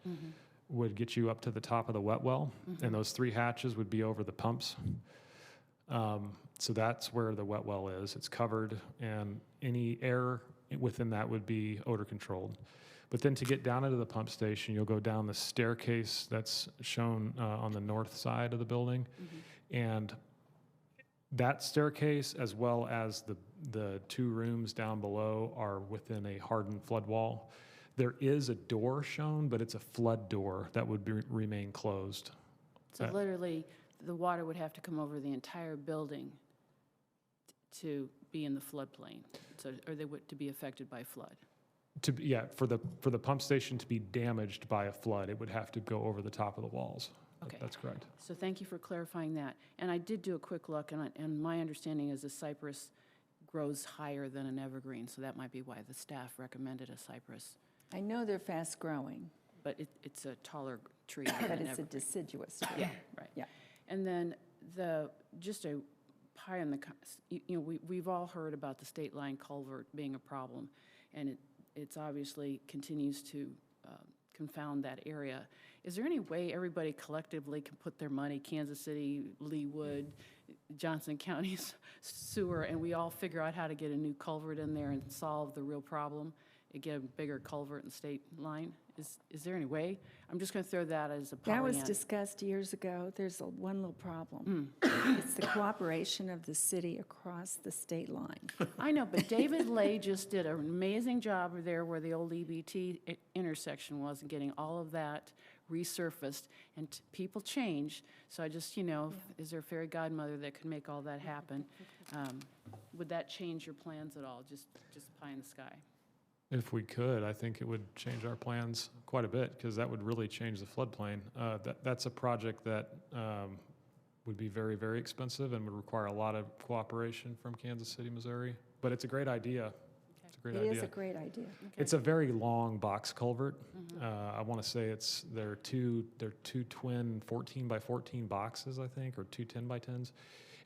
would get you up to the top of the wet well, and those 3 hatches would be over the pumps. So that's where the wet well is. It's covered, and any air within that would be odor controlled. But then to get down into the pump station, you'll go down the staircase that's shown on the north side of the building. And that staircase, as well as the 2 rooms down below, are within a hardened flood wall. There is a door shown, but it's a flood door that would remain closed. So literally, the water would have to come over the entire building to be in the floodplain, so, or they would, to be affected by flood. For the pump station to be damaged by a flood, it would have to go over the top of the walls. Okay. That's correct. So thank you for clarifying that. And I did do a quick look, and my understanding is a cypress grows higher than an evergreen, so that might be why the staff recommended a cypress. I know they're fast-growing, But it's a taller tree than but an it's a evergreen. deciduous tree. Yeah, right. Yeah. And then just a pie on the, we've all heard about the state line culvert being a problem, and it's obviously continues to confound that area. Is there any way everybody collectively can put their money, Kansas City, Leawood, Johnson County's sewer, and we all figure out how to get a new culvert in there and solve the real problem, and get a bigger culvert in the state line? Is there any way? I'm just going to throw that as a That Pollyanna. was discussed years ago. There's one little problem. Hmm. It's the cooperation of the city across the state line. I know, but David Lay just did an amazing job there where the old EBT intersection was, and getting all of that resurfaced, and people change. So I just, is there a fairy godmother that could make all that happen? Would that change your plans at all, just pie in the sky? If we could, I think it would change our plans quite a bit, because that would really change the floodplain. That's a project that would be very, very expensive and would require a lot of cooperation from Kansas City, Missouri. But it's a great idea. It's a great It idea. is a great idea. It's a very long box culvert. I want to say they're two twin 14 by 14 boxes, I think, or 2 10 by 10s.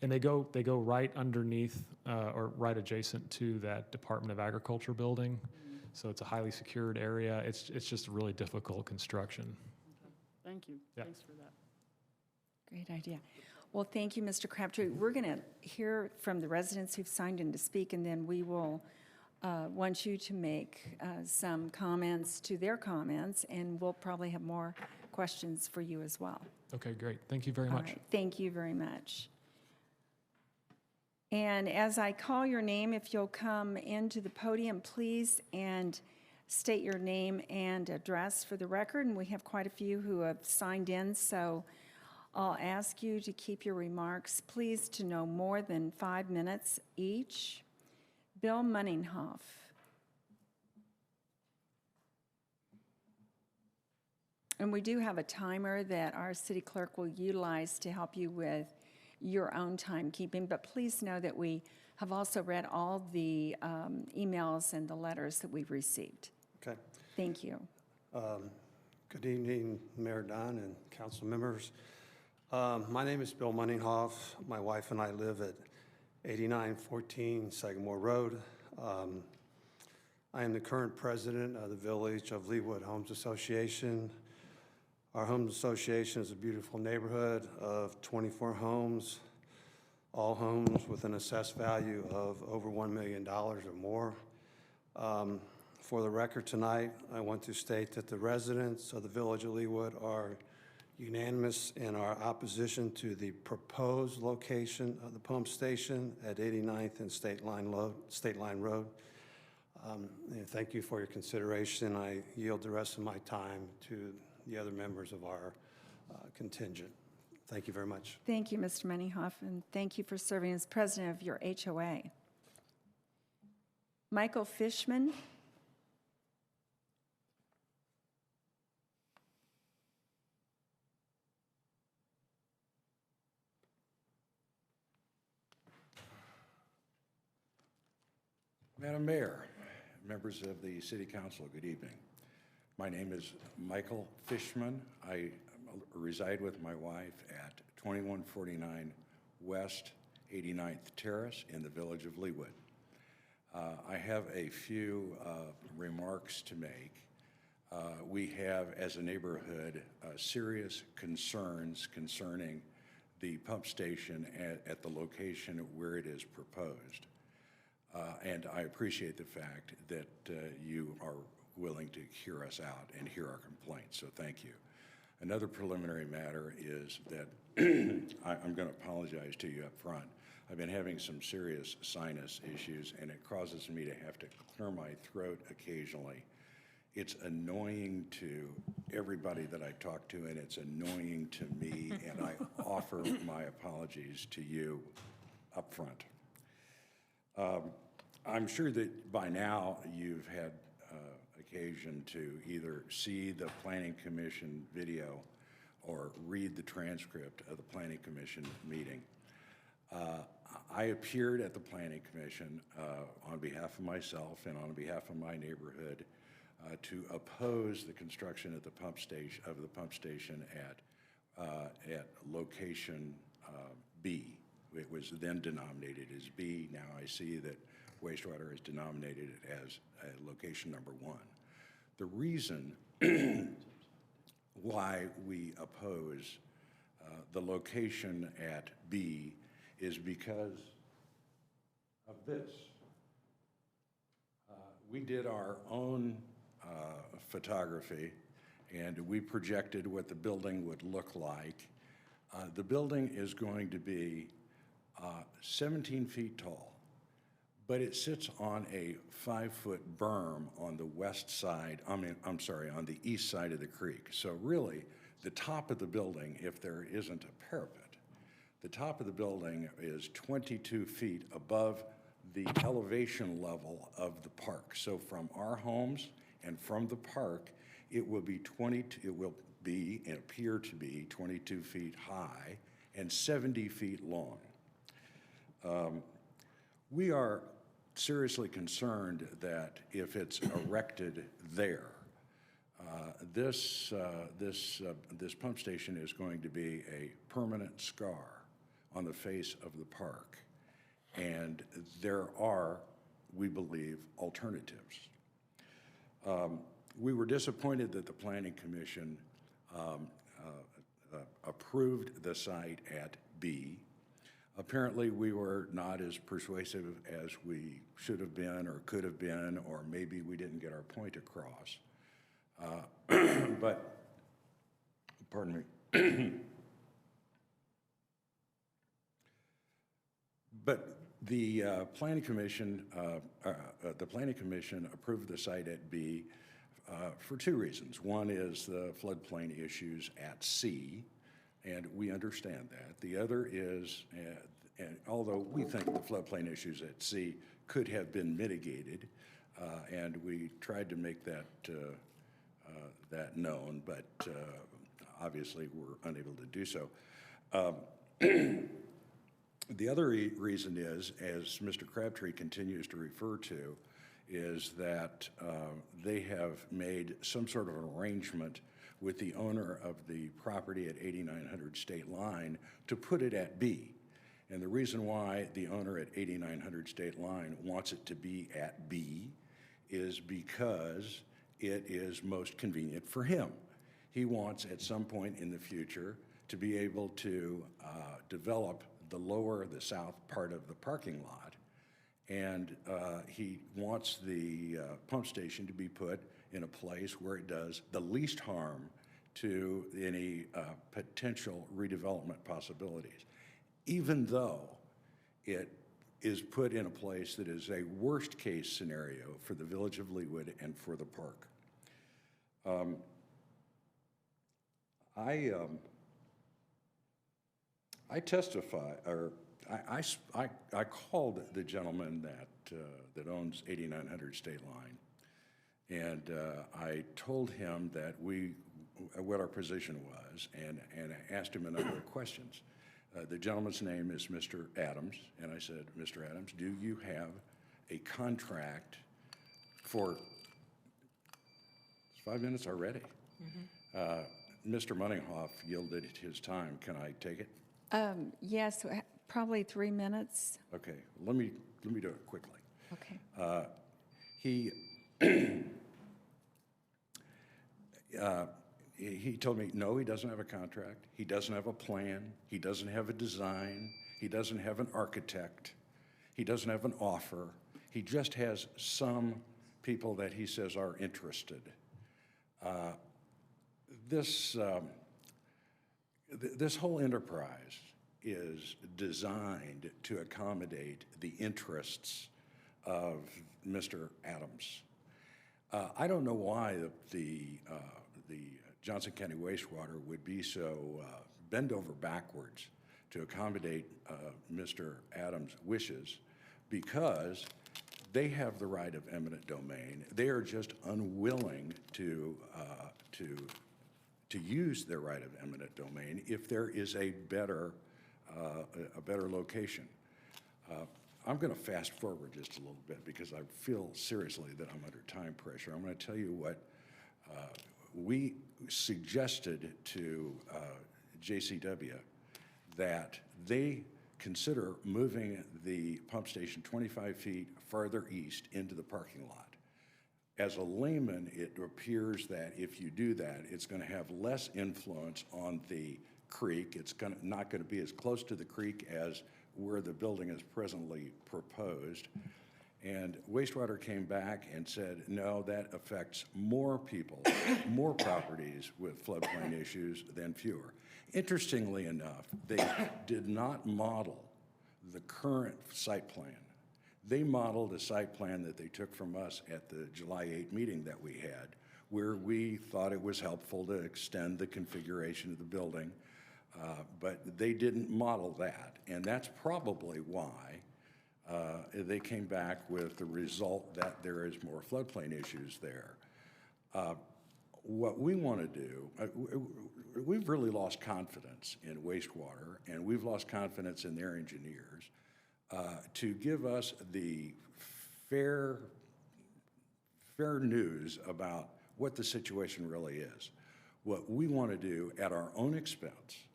And they go right underneath or right adjacent to that Department of Agriculture building. So it's a highly secured area. It's just a really difficult construction. Thank you. Yeah. Thanks for that. Great idea. Well, thank you, Mr. Crabtree. We're going to hear from the residents who've signed in to speak, and then we will want you to make some comments to their comments, and we'll probably have more questions for you as well. Okay, great. Thank you very All much. right, thank you very much. And as I call your name, if you'll come into the podium, please, and state your name and address for the record, and we have quite a few who have signed in, so I'll ask you to keep your remarks, please, to no more than 5 minutes each. Bill Munninghoff. And we do have a timer that our city clerk will utilize to help you with your own timekeeping, but please know that we have also read all the emails and the letters that we've received. Okay. Thank you. Good evening, Mayor Dunn and council members. My name is Bill Munninghoff. My wife and I live at 8914 Sagamore Road. I am the current president of the Village of Leawood Homes Association. Our Homes Association is a beautiful neighborhood of 24 homes, all homes with an assessed value of over $1 million or more. For the record tonight, I want to state that the residents of the Village of Leawood are unanimous in our opposition to the proposed location of the pump station at 89th and State Line Road. And thank you for your consideration. I yield the rest of my time to the other members of our contingent. Thank you very much. Thank you, Mr. Munninghoff, and thank you for serving as president of your HOA. Michael Fishman. Madam Mayor, members of the City Council, good evening. My name is Michael Fishman. I reside with my wife at 2149 West 89th Terrace in the Village of Leawood. I have a few remarks to make. We have, as a neighborhood, serious concerns concerning the pump station at the location where it is proposed. And I appreciate the fact that you are willing to hear us out and hear our complaints, so thank you. Another preliminary matter is that I'm going to apologize to you up front. I've been having some serious sinus issues, and it causes me to have to clear my throat occasionally. It's annoying to everybody that I talk to, and it's annoying to me, and I offer my apologies to you up front. I'm sure that by now you've had occasion to either see the Planning Commission video or read the transcript of the Planning Commission meeting. I appeared at the Planning Commission on behalf of myself and on behalf of my neighborhood to oppose the construction of the pump station at location B. It was then denominated as B. Now I see that wastewater is denominated as location number 1. The reason why we oppose the location at B is because of this. We did our own photography, and we projected what the building would look like. The building is going to be 17 feet tall, but it sits on a 5-foot berm on the west side, on the east side of the creek. So really, the top of the building, if there isn't a parapet, the top of the building is 22 feet above the elevation level of the park. So from our homes and from the park, it will appear to be 22 feet high and 70 feet long. We are seriously concerned that if it's erected there, this pump station is going to be a permanent scar on the face of the park. And there are, we believe, alternatives. We were disappointed that the Planning Commission approved the site at B. Apparently, we were not as persuasive as we should have been or could have been, or maybe we didn't get our point across. But, pardon me. But Planning Commission, the Planning Commission approved the site at B for two reasons. One is the floodplain issues at C, and we understand that. The other is, and although we think the floodplain issues at C could have been mitigated, and we tried to make that that known, but obviously we're unable to do so. The other reason is, as Mr. Crabtree continues to refer to, is that they have made some sort of an arrangement with the owner of the property at 8900 State Line to put it at B. And the reason why the owner at 8900 State Line wants it to be at B is because it is most convenient for him. He wants at some point in the future to be able to develop the south part of the parking lot. And he wants the pump station to be put in a place where it does the least harm to any potential redevelopment possibilities, even though it is put in a place that is a worst-case scenario for the village of Leawood and for the park. I testify, or I called the gentleman that owns 8900 State Line, and I told him that what our position was, and I asked him a number of questions. The gentleman's name is Mr. Adams, and I said, Mr. Adams, do you have a contract for, it's 5 minutes already. Mr. Munninghoff yielded his time. Can I take it? Yes, probably 3 minutes. Okay, let me do it quickly. Okay. He told me, no, he doesn't have a contract. He doesn't have a plan. He doesn't have a design. He doesn't have an architect. He doesn't have an offer. He just has some people that he says are interested. This whole enterprise is designed to accommodate the interests of Mr. Adams. I don't know why the Johnson County Wastewater would be so bend over backwards to accommodate Mr. Adams' wishes, because they have the right of eminent domain. They are just unwilling to use their right of eminent domain if there is a better location. I'm going to fast forward just a little bit because I feel seriously that I'm under time pressure. I'm going to tell you what we suggested to JCW, that they consider moving the pump station 25 feet farther east into the parking lot. As a layman, it appears that if you do that, it's going to have less influence on the creek. It's not going to be as close to the creek as where the building is presently proposed. And wastewater came back and said, no, that affects more people, more properties with floodplain issues than fewer. Interestingly enough, they did not model the current site plan. They modeled a site plan that they took from us at the July 8 meeting that we had, where we thought it was helpful to extend the configuration of the building, but they didn't model that. And that's probably why they came back with the result that there is more floodplain issues there. What we want to do, we've really lost confidence in wastewater, and we've lost confidence in their engineers to give us the fair news about what the situation really is. What we want to do at our own expense,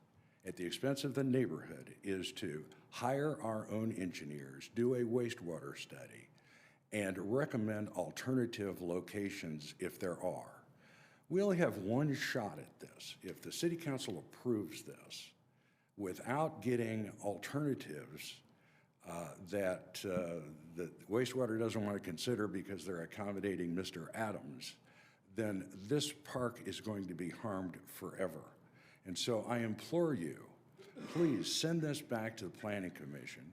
at the expense of the neighborhood, is to hire our own engineers, do a wastewater study, and recommend alternative locations if there are. We only have one shot at this. If the city council approves this, without getting alternatives that wastewater doesn't want to consider because they're accommodating Mr. Adams, then this park is going to be harmed forever. And so I implore you, please send this back to the Planning Commission,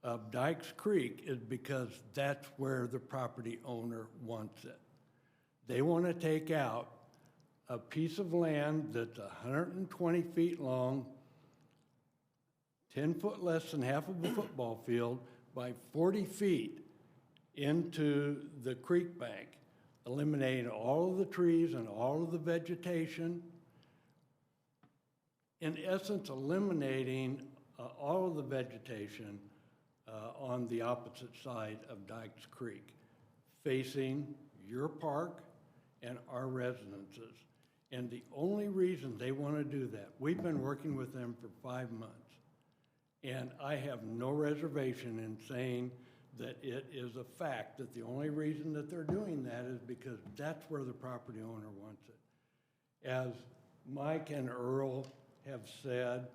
of Dykes Creek is because that's where the property owner wants it. They want to take out a piece of land that's 120 feet long, 10 foot less than half of a football field, by 40 feet into the creek bank, eliminating all of the trees and all of the vegetation. In essence, eliminating all of the vegetation on the opposite side of Dykes Creek, facing your park and our residences. And the only reason they want to do that, we've been working with them for 5 months, and I have no reservation in saying that it is a fact that the only reason that they're doing that is because that's where the property owner wants it. As Mike and Earl have said,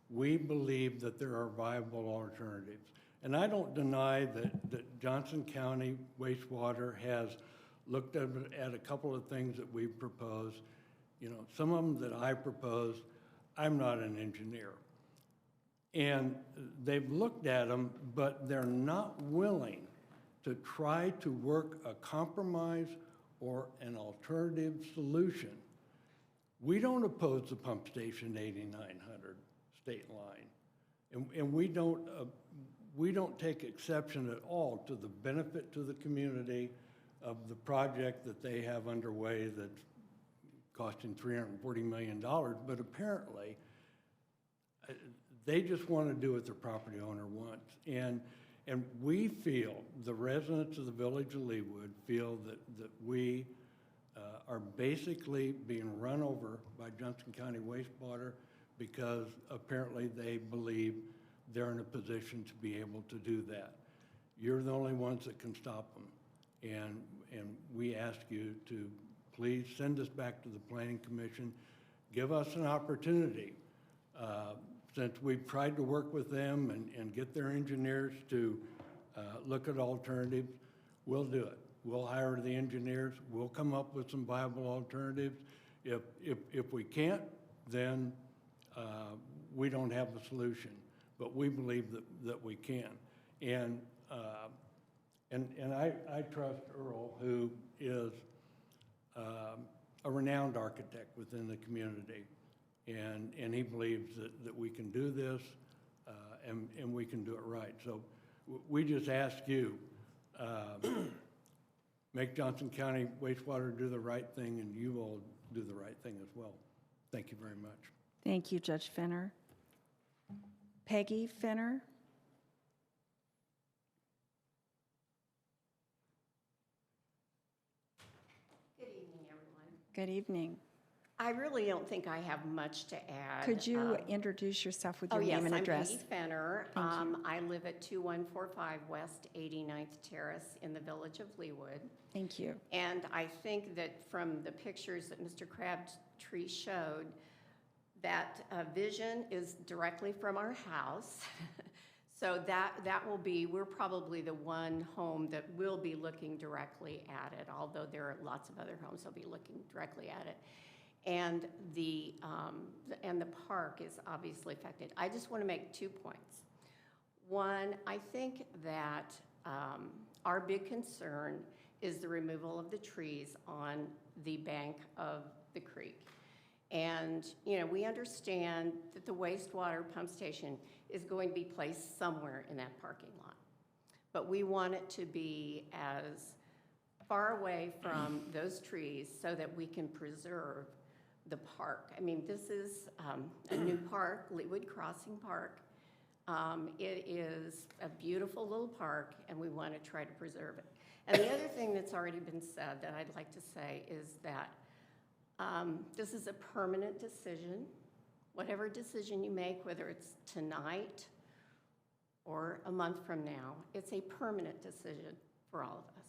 we believe that there are viable alternatives. And I don't deny that Johnson County Wastewater has looked at a couple of things that we've proposed. You know, some of them that I proposed, I'm not an engineer. And they've looked at them, but they're not willing to try to work a compromise or an alternative solution. We don't oppose the pump station 8900 state line. And we don't take exception at all to the benefit to the community of the project that they have underway that's costing $340 million, but apparently they just want to do what their property owner wants. And we feel, the residents of the village of Leawood feel that we are basically being run over by Johnson County Wastewater because apparently they believe they're in a position to be able to do that. You're the only ones that can stop them. And we ask you to please send us back to the Planning Commission. Give us an opportunity. Since we've tried to work with them and get their engineers to look at alternatives, we'll do it. We'll hire the engineers. We'll come up with some viable alternatives. If we can't, then we don't have a solution. But we believe that we can. And I trust Earl, who is a renowned architect within the community. And he believes that we can do this and we can do it right. So we just ask you, make Johnson County Wastewater do the right thing, and you all do the right thing as well. Thank you very much. Thank you, Judge Finner. Peggy Finner? Good evening, everyone. Good evening. I really don't think I have much to add. Could you introduce yourself with your name and address? Oh, yes, I'm Peggy Fenner. Thank you. I live at 2145 West 89th Terrace in the village of Leawood. Thank you. And I think that from the pictures that Mr. Crabtree showed, that vision is directly from our house. So that will be, we're probably the one home that will be looking directly at it, although there are lots of other homes that'll be looking directly at it. And the park is obviously affected. I just want to make 2 points. One, I think that our big concern is the removal of the trees on the bank of the creek. And, you know, we understand that the wastewater pump station is going to be placed somewhere in that parking lot. But we want it to be as far away from those trees so that we can preserve the park. I mean, this is a new park, Leawood Crossing Park. It is a beautiful little park, and we want to try to preserve it. And the other thing that's already been said that I'd like to say is that this is a permanent decision. Whatever decision you make, whether it's tonight or a month from now, it's a permanent decision for all of us.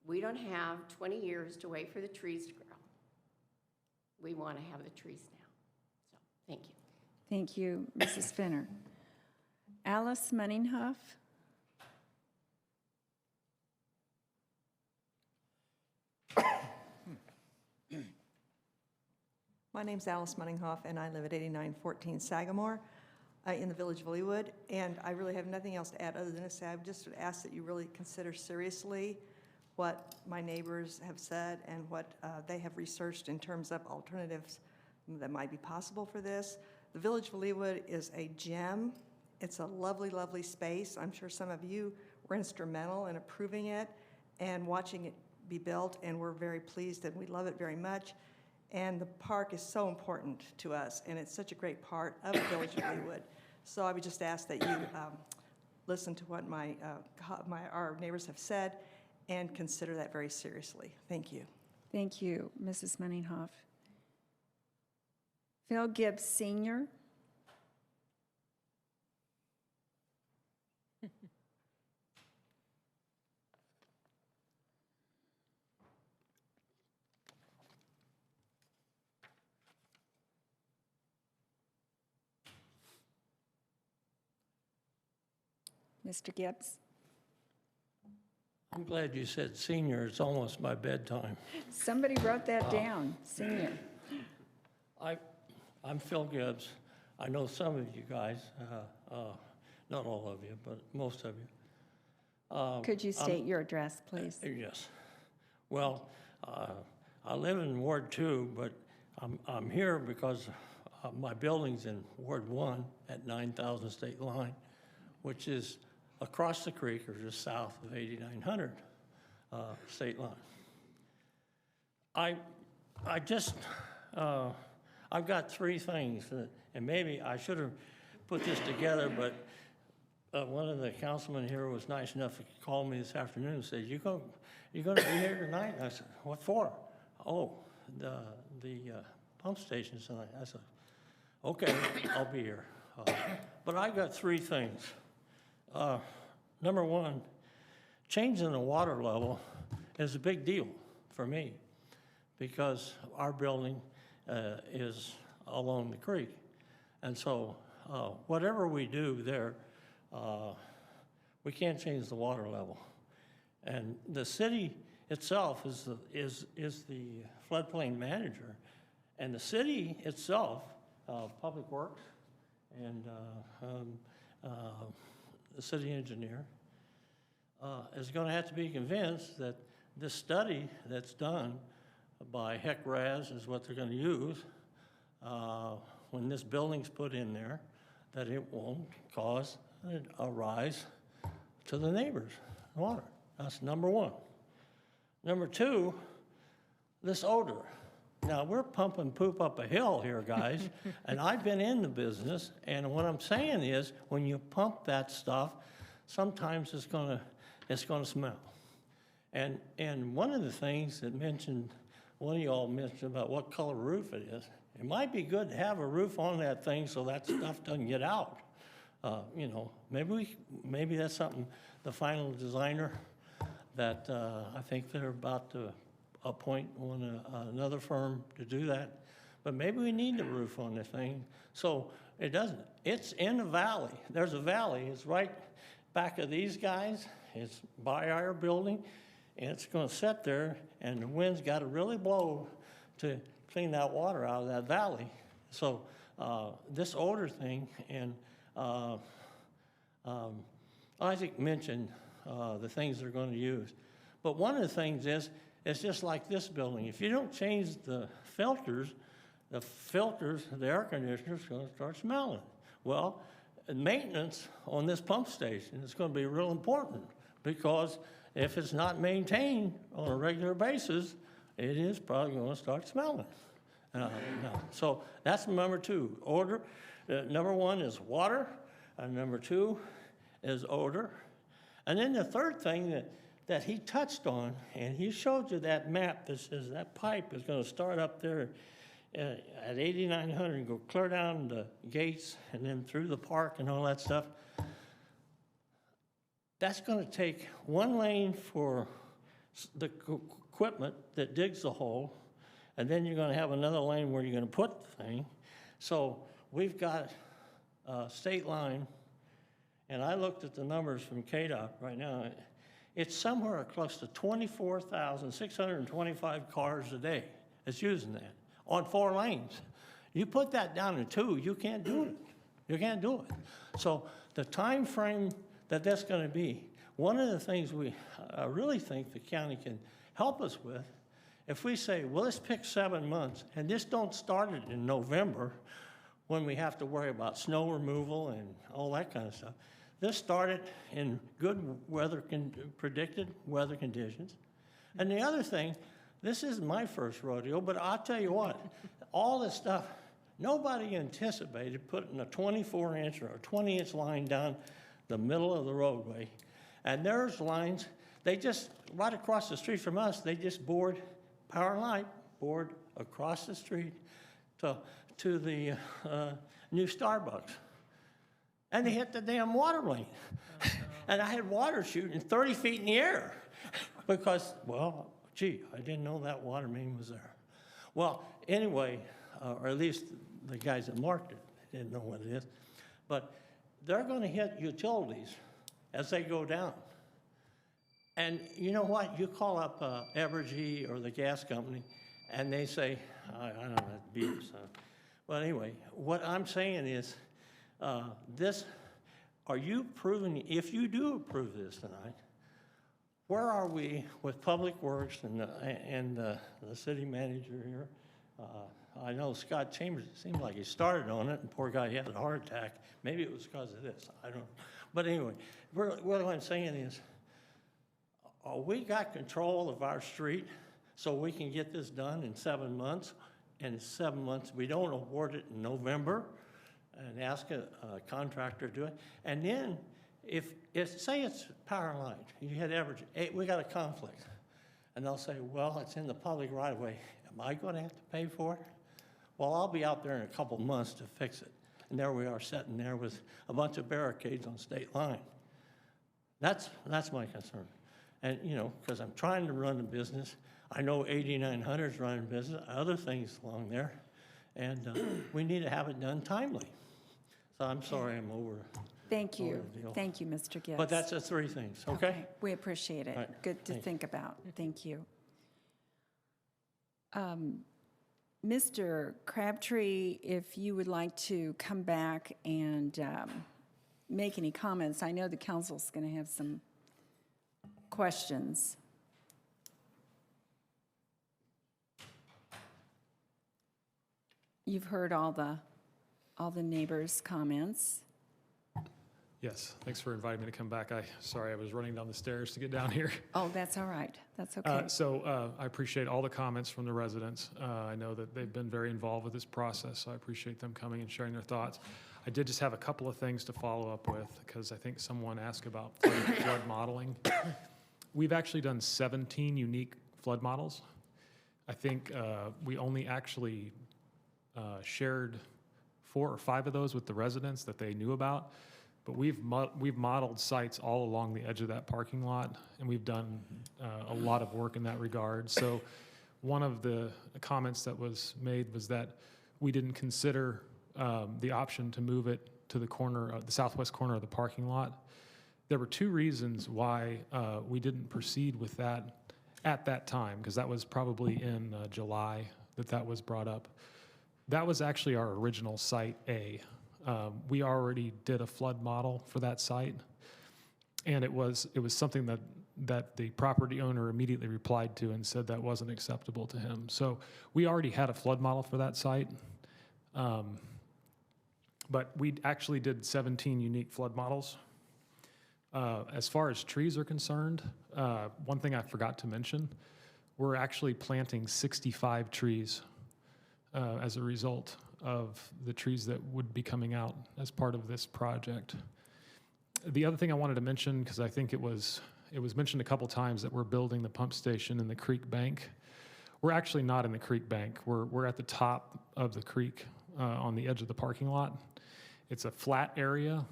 We don't have 20 years to wait for the trees to grow. We want to have the trees now. So, thank you. Thank you, Mrs. Finner. Alice Munninghoff? My name's Alice Munninghoff, and I live at 8914 Sagamore. in the village of Leawood, and I really have nothing else to add other than to say I just would ask that you really consider seriously what my neighbors have said and what they have researched in terms of alternatives that might be possible for this. The village of Leawood is a gem. It's a lovely, lovely space. I'm sure some of you were instrumental in approving it and watching it be built, and we're very pleased and we love it very much. And the park is so important to us, and it's such a great part of the village of Leawood. So I would just ask that you listen to what our neighbors have said and consider that very seriously. Thank you. Thank you, Mrs. Munninghoff. Phil Gibbs Sr. Mr. Gibbs. I'm glad you said senior. It's almost my bedtime. Somebody wrote that down, senior. I'm Phil Gibbs. I know some of you guys, not all of you, but most of you. Could you state your address, please? Yes. Well, I live in Ward 2, but I'm here because my building's in Ward 1 at 9,000 State Line, which is across the creek or just south of 8900 State Line. I've got three things, and maybe I should have put this together, but one of the councilmen here was nice enough to call me this afternoon and say, you going to be here tonight? And I said, what for? Oh, the pump station tonight. I said, okay, I'll be here. But I got three things. Number one, changing the water level is a big deal for me because our building is along the creek. And so whatever we do there, we can't change the water level. And the city itself is the floodplain manager. And the city itself, Public Works and the city engineer, is going to have to be convinced that this study that's done by HEC-RAS is what they're going to use when this building's put in there, that it won't cause a rise to the neighbors' water. That's number one. Number two, this odor. Now, we're pumping poop up a hill here, guys, and I've been in the business, and what I'm saying is, when you pump that stuff, sometimes it's gonna smell. And one of the things that one of y'all mentioned about what color roof it is, it might be good to have a roof on that thing so that stuff doesn't get out. You know, maybe that's something the final designer that I think they're about to appoint another firm to do that. But maybe we need the roof on this thing. So it doesn't. It's in a valley. There's a valley. It's right back of these guys. It's by our building. And it's going to sit there, and the wind's got to really blow to clean that water out of that valley. So this odor thing, and Isaac mentioned the things they're going to use. But one of the things is, it's just like this building. If you don't change the filters, the air conditioner's going to start smelling. Well, maintenance on this pump station is going to be real important because if it's not maintained on a regular basis, it is probably going to start smelling. So that's number two, odor. Number one is water, and number two is odor. And then the third thing that he touched on, and he showed you that map that says that pipe is going to start up there at 8900 and go clear down the gates and then through the park and all that stuff. That's going to take one lane for the equipment that digs the hole, and then you're going to have another lane where you're going to put the thing. So we've got State Line, and I looked at the numbers from KDOT right now. It's somewhere close to 24,625 cars a day that's using that on 4 lanes. You put that down to 2, you can't do it. You can't do it. So the time frame that that's going to be, one of the things I really think the county can help us with, if we say, well, let's pick 7 months, and this don't start it in November when we have to worry about snow removal and all that kind of stuff. This started in good predicted weather conditions. And the other thing, this isn't my first rodeo, but I'll tell you what, all this stuff, nobody anticipated putting a 24-inch or a 20-inch line down the middle of the roadway. And there's lines, they just, right across the street from us, they just bored, Power and Light bored across the street to the new Starbucks. And they hit the damn water main. And I had water shooting 30 feet in the air because, well, gee, I didn't know that water main was there. Well, anyway, or at least the guys that marked it didn't know what it is. But they're going to hit utilities as they go down. And you know what? You call up Evergy or the gas company, and they say, I don't know, that beeps. Well, anyway, what I'm saying is, are you proving, if you do approve this tonight, where are we with Public Works and the city manager here? I know Scott Chambers, it seems like he started on it, and poor guy, he had a heart attack. Maybe it was because of this, I don't know. But anyway, what I'm saying is, we got control of our street so we can get this done in 7 months. And in 7 months, we don't award it in November and ask a contractor to do it. And then, if say it's Power and Light, you had average, we got a conflict. And they'll say, well, it's in the public right of way. Am I going to have to pay for it? Well, I'll be out there in a couple months to fix it. And there we are sitting there with a bunch of barricades on state line. That's my concern. And, you know, because I'm trying to run a business. I know 8900 is running a business, other things along there. And we need to have it done timely. So I'm sorry I'm over. Thank you. over the deal. Thank you, Mr. Gibbs. But that's the three things, okay? We appreciate it. All right. Good to Thank you. think about. Thank you. Mr. Crabtree, if you would like to come back and make any comments, I know the council's going to have some questions. You've heard all the neighbors' comments. Yes, thanks for inviting me to come back. Sorry, I was running down the stairs to get down here. Oh, that's all right. That's okay. I appreciate all the comments from the residents. I know that they've been very involved with this process, so I appreciate them coming and sharing their thoughts. I did just have a couple of things to follow up with, because I think someone asked about flood modeling. We've actually done 17 unique flood models. I think we only actually shared 4 or 5 of those with the residents that they knew about. But we've modeled sites all along the edge of that parking lot, and we've done a lot of work in that regard. So one of the comments that was made was that we didn't consider the option to move it to the corner, the southwest corner of the parking lot. There were 2 reasons why we didn't proceed with that at that time, because that was probably in July that was brought up. That was actually our original Site A. We already did a flood model for that site, and it was something that the property owner immediately replied to and said that wasn't acceptable to him. So we already had a flood model for that site, but we actually did 17 unique flood models. As far as trees are concerned, one thing I forgot to mention, we're actually planting 65 trees as a result of the trees that would be coming out as part of this project. The other thing I wanted to mention, because I think it was mentioned a couple times that we're building the pump station in the creek bank. We're actually not in the creek bank. We're at the top of the creek on the edge of the parking lot. It's a flat area,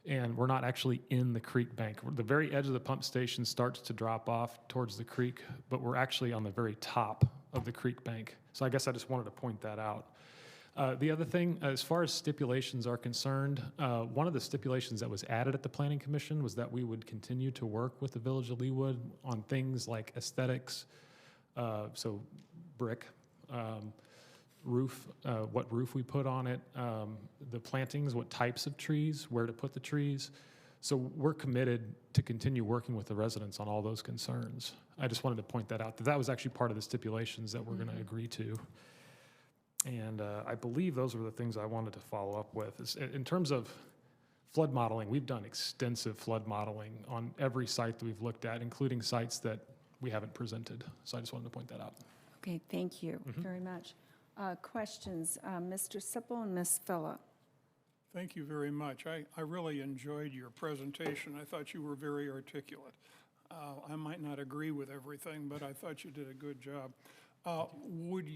and we're not actually in the creek bank. The very edge of the pump station starts to drop off towards the creek, but we're actually on the very top of the creek bank. So I guess I just wanted to point that out. The other thing, as far as stipulations are concerned, one of the stipulations that was added at the Planning Commission was that we would continue to work with the Village of Leawood on things like aesthetics, so brick, roof, what roof we put on it, the plantings, what types of trees, where to put the trees. So we're committed to continue working with the residents on all those concerns. I just wanted to point that out, that was actually part of the stipulations that we're going to agree to. And I believe those were the things I wanted to follow up with. In terms of flood modeling, we've done extensive flood modeling on every site that we've looked at, including sites that we haven't presented. So I just wanted to point that out. Okay, thank you very much. Questions, Mr. Sipple and Ms. Phillip? Thank you very much. I really enjoyed your presentation. I thought you were very articulate. I might not agree with everything, but I thought you did a good job. Would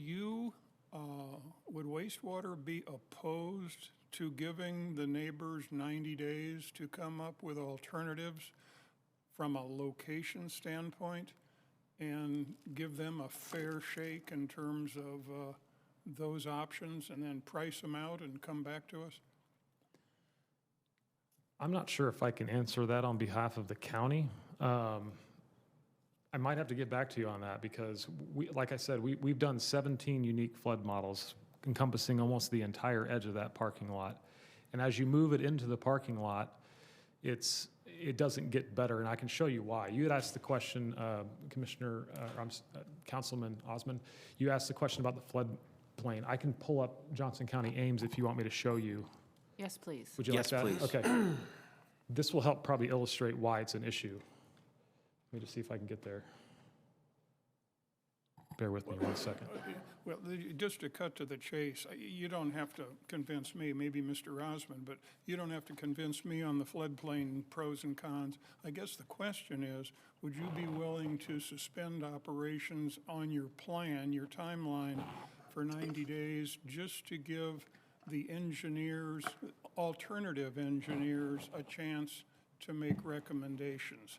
wastewater be opposed to giving the neighbors 90 days to come up with alternatives from a location standpoint and give them a fair shake in terms of those options and then price them out and come back to us? I'm not sure if I can answer that on behalf of the county. I might have to get back to you on that because, like I said, we've done 17 unique flood models encompassing almost the entire edge of that parking lot. And as you move it into the parking lot, it doesn't get better, and I can show you why. You had asked the question, Councilman Osmond, you asked the question about the floodplain. I can pull up Johnson County Ames if you want me to show you. Yes, please. Would you like that? Yes, please. Okay. This will help probably illustrate why it's an issue. Let me just see if I can get there. Bear with me 1 second. Well, just to cut to the chase, you don't have to convince me, maybe Mr. Osmond, but you don't have to convince me on the floodplain pros and cons. I guess the question is, would you be willing to suspend operations on your plan, your timeline, for 90 days just to give the engineers, alternative engineers, a chance to make recommendations?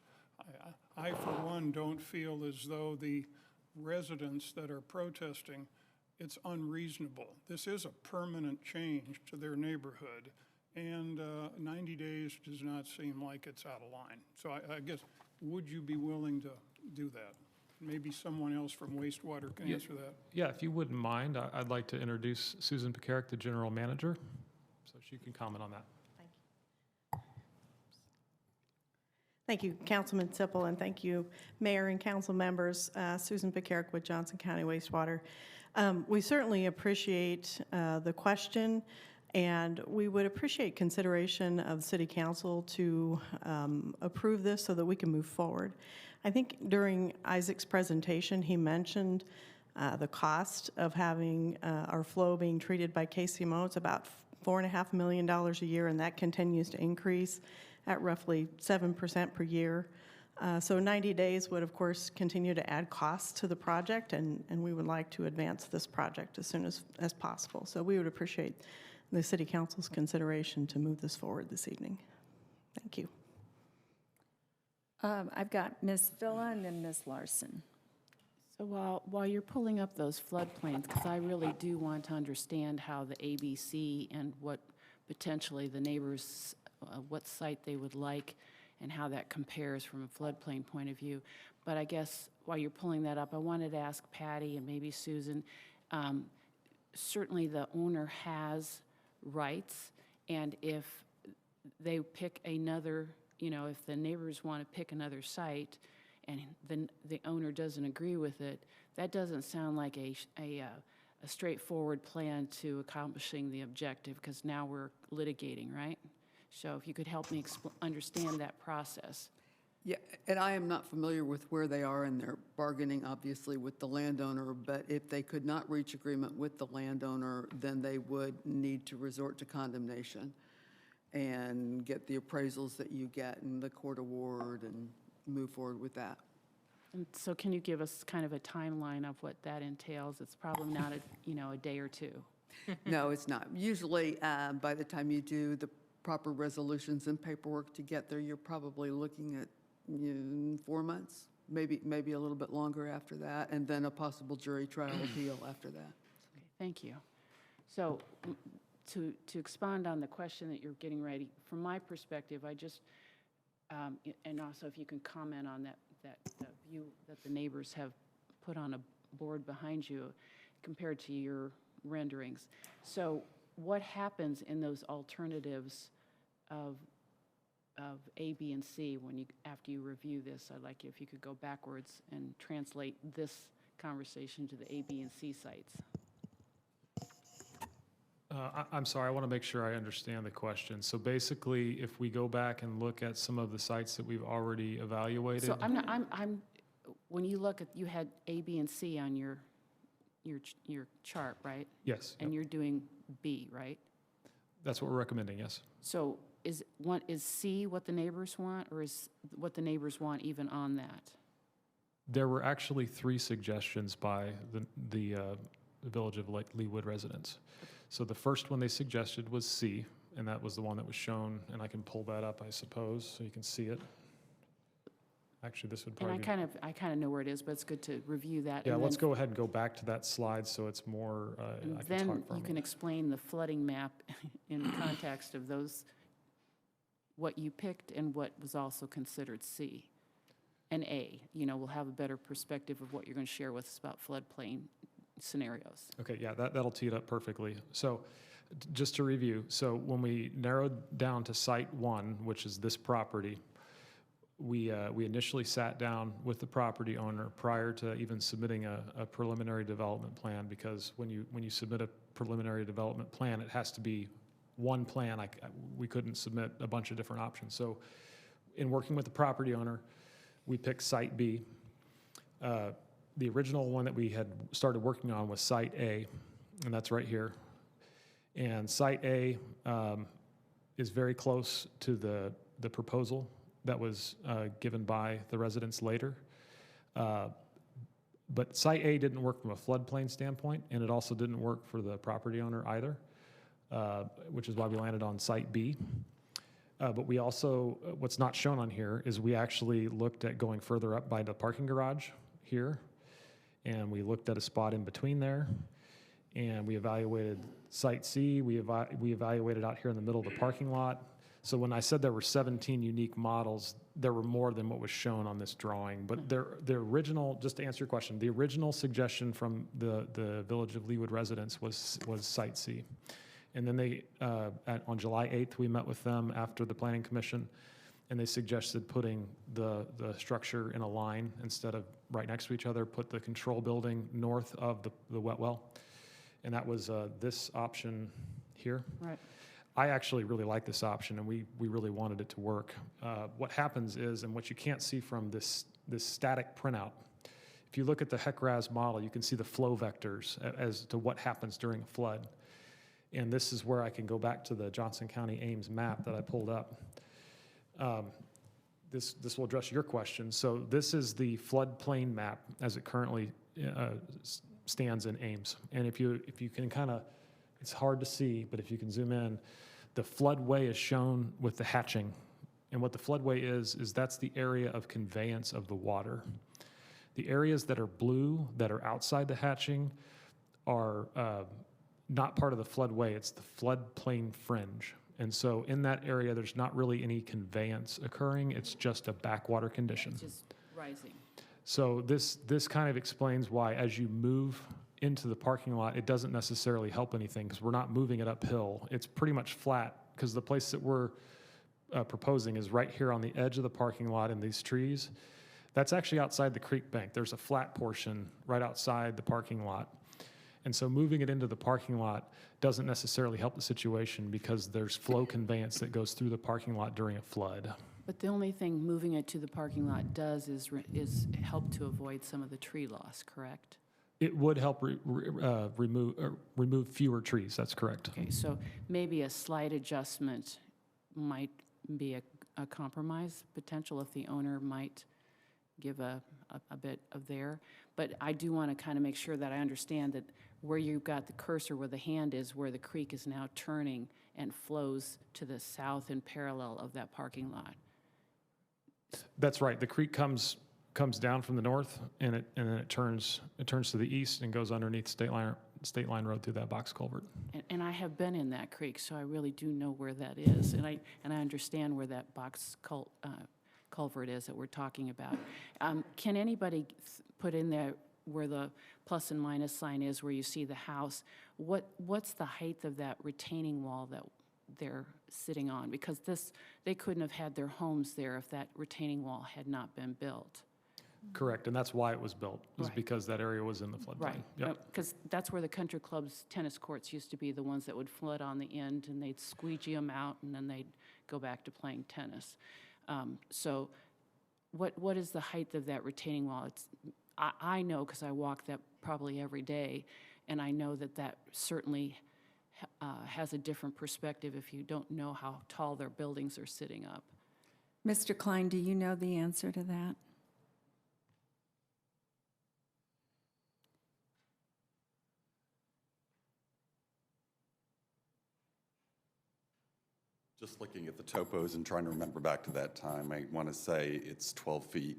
I, for one, don't feel as though the residents that are protesting, it's unreasonable. This is a permanent change to their neighborhood, and 90 days does not seem like it's out of line. So I guess, would you be willing to do that? Maybe someone else from wastewater can answer that. Yeah, if you wouldn't mind, I'd like to introduce Susan Pekarek, the general manager, so she can comment on that. Thank you, Councilman Sipple, and thank you, Mayor and council members. Susan Pekarek with Johnson County Wastewater. We certainly appreciate the question, and we would appreciate consideration of City Council to approve this so that we can move forward. I think during Isaac's presentation, he mentioned the cost of having our flow being treated by KCMO. It's about $4.5 million a year, and that continues to increase at roughly 7% per year. So 90 days would, of course, continue to add costs to the project, and we would like to advance this project as soon as possible. So we would appreciate the City Council's consideration to move this forward this evening. Thank you. I've got Ms. Villa and then Ms. Larson. So while you're pulling up those floodplains, because I really do want to understand how the ABC and what potentially the neighbors, what site they would like and how that compares from a floodplain point of view. But I guess while you're pulling that up, I wanted to ask Patty and maybe Susan, certainly the owner has rights, and if they pick another, if the neighbors want to pick another site and the owner doesn't agree with it, that doesn't sound like a straightforward plan to accomplishing the objective, because now we're litigating, right? So if you could help me understand that process. Yeah, and I am not familiar with where they are in their bargaining, obviously, with the landowner, but if they could not reach agreement with the landowner, then they would need to resort to condemnation and get the appraisals that you get in the court award and move forward with that. And so can you give us kind of a timeline of what that entails? It's probably not a day or two. No, it's not. Usually, by the time you do the proper resolutions and paperwork to get there, you're probably looking at 4 months, maybe a little bit longer after that, and then a possible jury trial appeal after that. Okay, thank you. So to expand on the question that you're getting ready, from my perspective, I just, and also if you can comment on that view that the neighbors have put on a board behind you compared to your renderings. So what happens in those alternatives of A, B, and C when you, after you review this? I'd like you, if you could go backwards and translate this conversation to the A, B, and C sites. I'm sorry, I want to make sure I understand the question. So basically, if we go back and look at some of the sites that we've already evaluated. So when you look at, you had A, B, and C on your chart, right? Yes. And you're doing B, right? That's what we're recommending, yes. So is C what the neighbors want, or is what the neighbors want even on that? There were actually 3 suggestions by the Village of Leawood residents. So the first one they suggested was C, and that was the one that was shown, and I can pull that up, I suppose, so you can see it. Actually, this would probably And I kind of know where it is, but it's good to review that. Yeah, and let's then- go ahead and go back to that slide so it's more, And I can then talk for a you can minute. explain the flooding map in context of those, what you picked and what was also considered C and A. You know, we'll have a better perspective of what you're going to share with us about floodplain scenarios. Okay, yeah, that'll tee it up perfectly. So just to review, so when we narrowed down to Site 1, which is this property, we initially sat down with the property owner prior to even submitting a preliminary development plan, because when you submit a preliminary development plan, it has to be one plan. We couldn't submit a bunch of different options. So in working with the property owner, we picked Site B. The original one that we had started working on was Site A, and that's right here. And Site A is very close to the proposal that was given by the residents later. But Site A didn't work from a floodplain standpoint, and it also didn't work for the property owner either, which is why we landed on Site B. But we also, what's not shown on here is we actually looked at going further up by the parking garage here, and we looked at a spot in between there, and we evaluated Site C. We evaluated out here in the middle of the parking lot. So when I said there were 17 unique models, there were more than what was shown on this drawing. But the original, just to answer your question, the original suggestion from the Village of Leawood residents was Site C. And then they, on July 8th, we met with them after the Planning Commission, and they suggested putting the structure in a line instead of right next to each other, put the control building north of the wet well. And that was this option here. Right. I actually really like this option, and we really wanted it to work. What happens is, and what you can't see from this static printout, if you look at the HEC-RAS model, you can see the flow vectors as to what happens during a flood. And this is where I can go back to the Johnson County Ames map that I pulled up. This will address your question. So this is the floodplain map as it currently stands in Ames. And if you can kind of, it's hard to see, but if you can zoom in, the floodway is shown with the hatching. And what the floodway is that's the area of conveyance of the water. The areas that are blue, that are outside the hatching, are not part of the floodway. It's the floodplain fringe. And so in that area, there's not really any conveyance occurring. It's just a backwater condition. It's just rising. So this kind of explains why as you move into the parking lot, it doesn't necessarily help anything because we're not moving it uphill. It's pretty much flat because the place that we're proposing is right here on the edge of the parking lot in these trees. That's actually outside the creek bank. There's a flat portion right outside the parking lot. And so moving it into the parking lot doesn't necessarily help the situation because there's flow conveyance that goes through the parking lot during a flood. But the only thing moving it to the parking lot does is help to avoid some of the tree loss, correct? It would help remove fewer trees, that's correct. Okay, so maybe a slight adjustment might be a compromise potential if the owner might give a bit of there. But I do want to kind of make sure that I understand that where you've got the cursor, where the hand is, where the creek is now turning and flows to the south in parallel of that parking lot. That's right. The creek comes down from the north, and then it turns to the east and goes underneath State Line Road through that box culvert. And I have been in that creek, so I really do know where that is, and I understand where that box culvert is that we're talking about. Can anybody put in there where the plus and minus sign is, where you see the house, what's the height of that retaining wall that they're sitting on? Because they couldn't have had their homes there if that retaining wall had not been built. Correct, and that's why it was built, was Right. because that area was in the floodplain. Right, Yep. because that's where the country club's tennis courts used to be, the ones that would flood on the end, and they'd squeegee them out, and then they'd go back to playing tennis. So what is the height of that retaining wall? I know, because I walk that probably every day, and I know that certainly has a different perspective if you don't know how tall their buildings are sitting up. Mr. Klein, do you know the answer to that? Just looking at the topos and trying to remember back to that time, I want to say it's 12 feet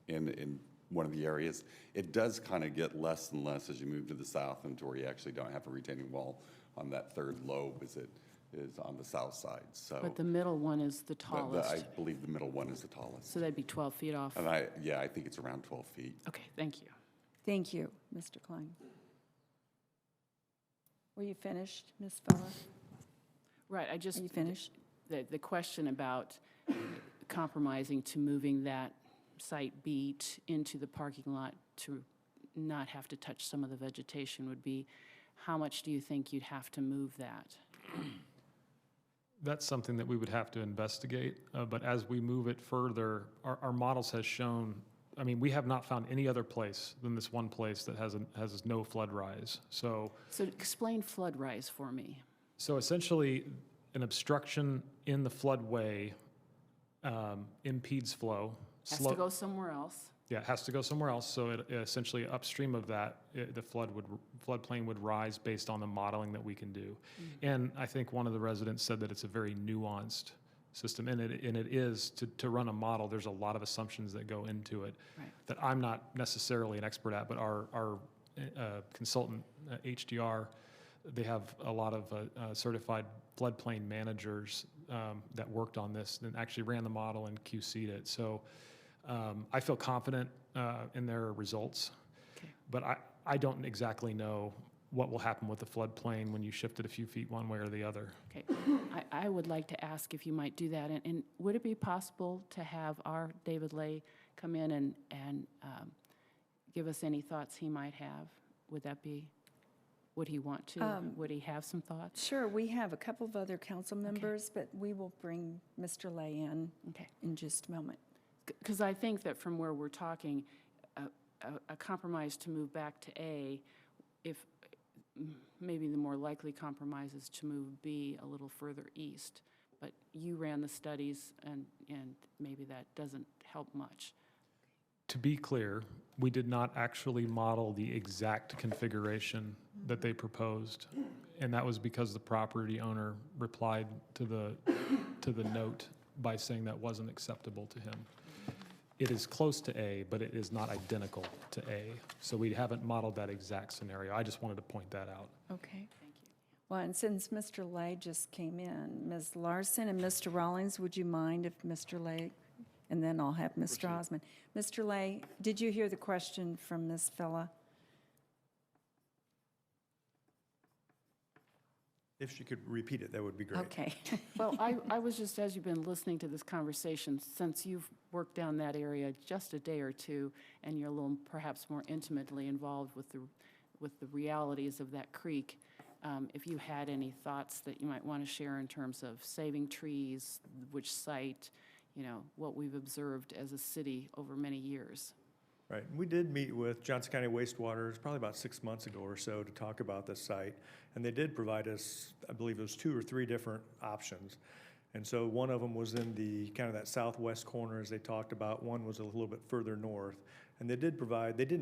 in one of the areas. It does kind of get less and less as you move to the south and to where you actually don't have a retaining wall on that third lobe as it is on the south side, so. But the middle one is the But tallest. I believe the middle one is the tallest. So that'd be 12 feet off. And yeah, I think it's around 12 feet. Okay, thank you. Thank you, Mr. Klein. Were you finished, Ms. Fuller? Right, I just. Are you finished? The question about compromising to moving that site B into the parking lot to not have to touch some of the vegetation would be, how much do you think you'd have to move that? That's something that we would have to investigate, but as we move it further, our models has shown, I mean, we have not found any other place than this one place that has no flood rise. So explain flood rise for me. So essentially, an obstruction in the floodway impedes flow. Has to go somewhere else. Yeah, it has to go somewhere else. So it essentially upstream of that, the floodplain would rise based on the modeling that we can do. And I think one of the residents said that it's a very nuanced system, and it is to run a model. There's a lot of assumptions that go into it that I'm not necessarily an expert at, but our consultant HDR. They have a lot of certified floodplain managers that worked on this and actually ran the model and QC'd it. So I feel confident in their results, but I don't exactly know what will happen with the floodplain when you shift it a few feet one way or the other. Okay, I would like to ask if you might do that, and would it be possible to have our David Lay come in and give us any thoughts he might have? Would he want to? Would he have some thoughts? Sure, we have a couple of other council members, but we will bring Mr. Lay in just a moment. Because I think that from where we're talking, a compromise to move back to A, if maybe the more likely compromise is to move B a little further east. But you ran the studies, and maybe that doesn't help much. To be clear, we did not actually model the exact configuration that they proposed, and that was because the property owner replied to the note by saying that wasn't acceptable to him. It is close to A, but it is not identical to A, so we haven't modeled that exact scenario. I just wanted to point that out. Okay. Thank you. Well, and since Mr. Lay just came in, Ms. Larson and Mr. Rawlings, would you mind if Mr. Lay, and then I'll have Mr. Osmond. Mr. Lay, did you hear the question from Ms. Filla? If she could repeat it, that would be great. Okay. Well, I was just, as you've been listening to this conversation, since you've worked down that area just a day or two, and you're a little perhaps more intimately involved with the realities of that creek, if you had any thoughts that you might want to share in terms of saving trees, which site, what we've observed as a city over many years. Right. We did meet with Johnson County Wastewater, it's probably about 6 months ago or so, to talk about this site. And they did provide us, I believe it was 2 or 3 different options. And so one of them was in the kind of that southwest corner, as they talked about. One was a little bit further north. And they didn't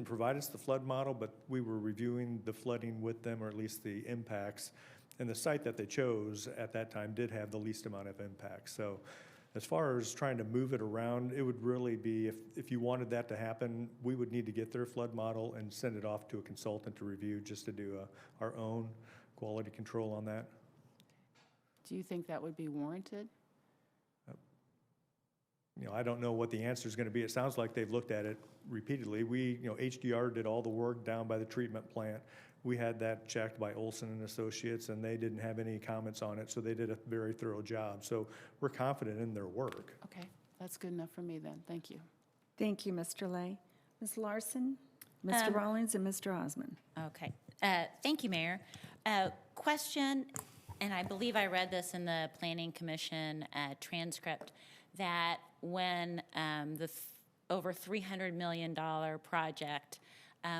provide us the flood model, but we were reviewing the flooding with them, or at least the impacts. And the site that they chose at that time did have the least amount of impact. So as far as trying to move it around, it would really be, if you wanted that to happen, we would need to get their flood model and send it off to a consultant to review, just to do our own quality control on that. Do you think that would be warranted? I don't know what the answer is going to be. It sounds like they've looked at it repeatedly. HDR did all the work down by the treatment plant. We had that checked by Olson and Associates, and they didn't have any comments on it, so they did a very thorough job. So we're confident in their work. Okay, that's good enough for me then. Thank you. Thank you, Mr. Lay. Ms. Larson, Mr. Rawlings, and Mr. Osmond. Okay. Thank you, Mayor. Question, and I believe I read this in the Planning Commission transcript, that when the over $300 million project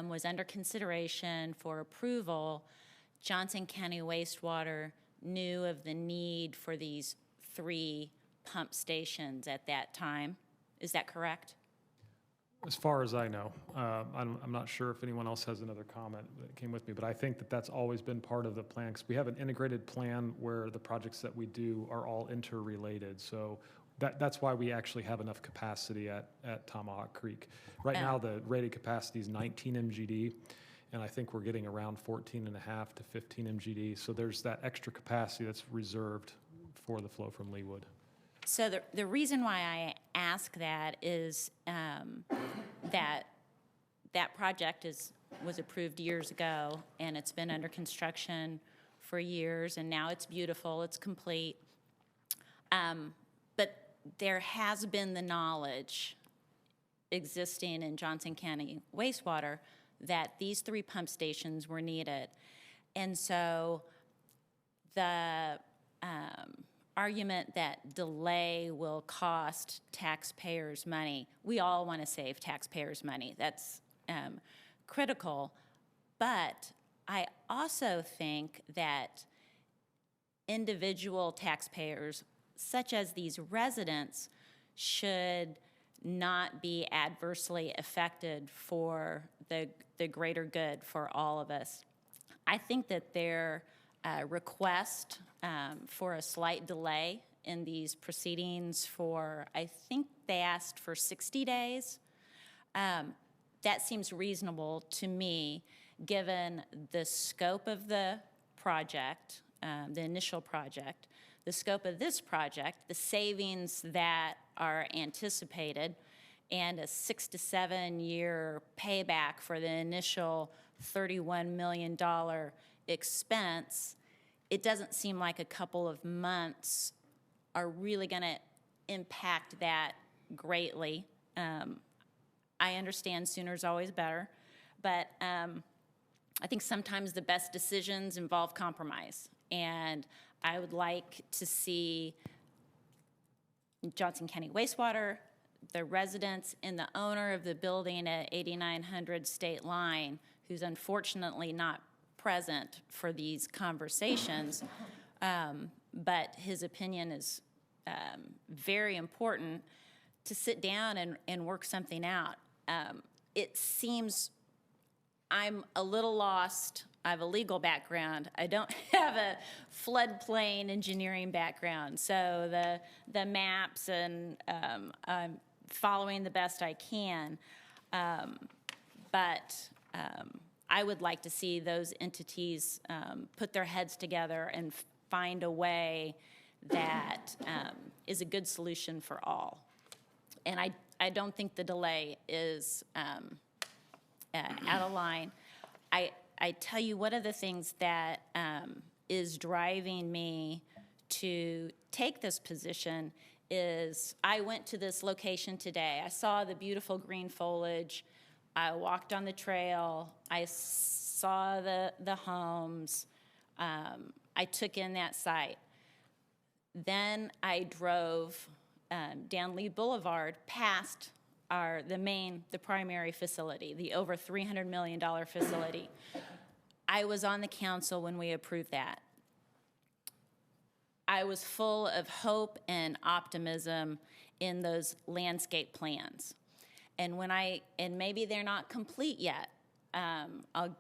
was under consideration for approval, Johnson County Wastewater knew of the need for these 3 pump stations at that time. Is that correct? As far as I know, I'm not sure if anyone else has another comment that came with me, but I think that that's always been part of the plan, because we have an integrated plan where the projects that we do are all interrelated. So that's why we actually have enough capacity at Tomahawk Creek. Right now, the rated capacity is 19 MGD, and I think we're getting around 14.5 to 15 MGD. So there's that extra capacity that's reserved for the flow from Leawood. So the reason why I ask that is that project was approved years ago, and it's been under construction for years, and now it's beautiful, it's complete. But there has been the knowledge existing in Johnson County Wastewater that these 3 pump stations were needed. And so the argument that delay will cost taxpayers money, we all want to save taxpayers money. That's critical. But I also think that individual taxpayers, such as these residents, should not be adversely affected for the greater good for all of us. I think that their request for a slight delay in these proceedings for, I think they asked for 60 days. That seems reasonable to me, given the scope of the project, the initial project, the scope of this project, the savings that are anticipated, and a 6 to 7 year payback for the initial $31 million expense. It doesn't seem like a couple of months are really going to impact that greatly. I understand sooner is always better, but I think sometimes the best decisions involve compromise. And I would like to see Johnson County Wastewater, the residents, and the owner of the building at 8900 State Line, who's unfortunately not present for these conversations, but his opinion is very important, to sit down and work something out. It seems I'm a little lost. I have a legal background. I don't have a floodplain engineering background. So the maps and I'm following the best I can. But I would like to see those entities put their heads together and find a way that is a good solution for all. And I don't think the delay is out of line. I tell you, one of the things that is driving me to take this position is I went to this location today. I saw the beautiful green foliage. I walked on the trail. I saw the homes. I took in that site. Then I drove down Lee Boulevard past the primary facility, the over $300 million facility. I was on the council when we approved that. I was full of hope and optimism in those landscape plans. And maybe they're not complete yet. I'll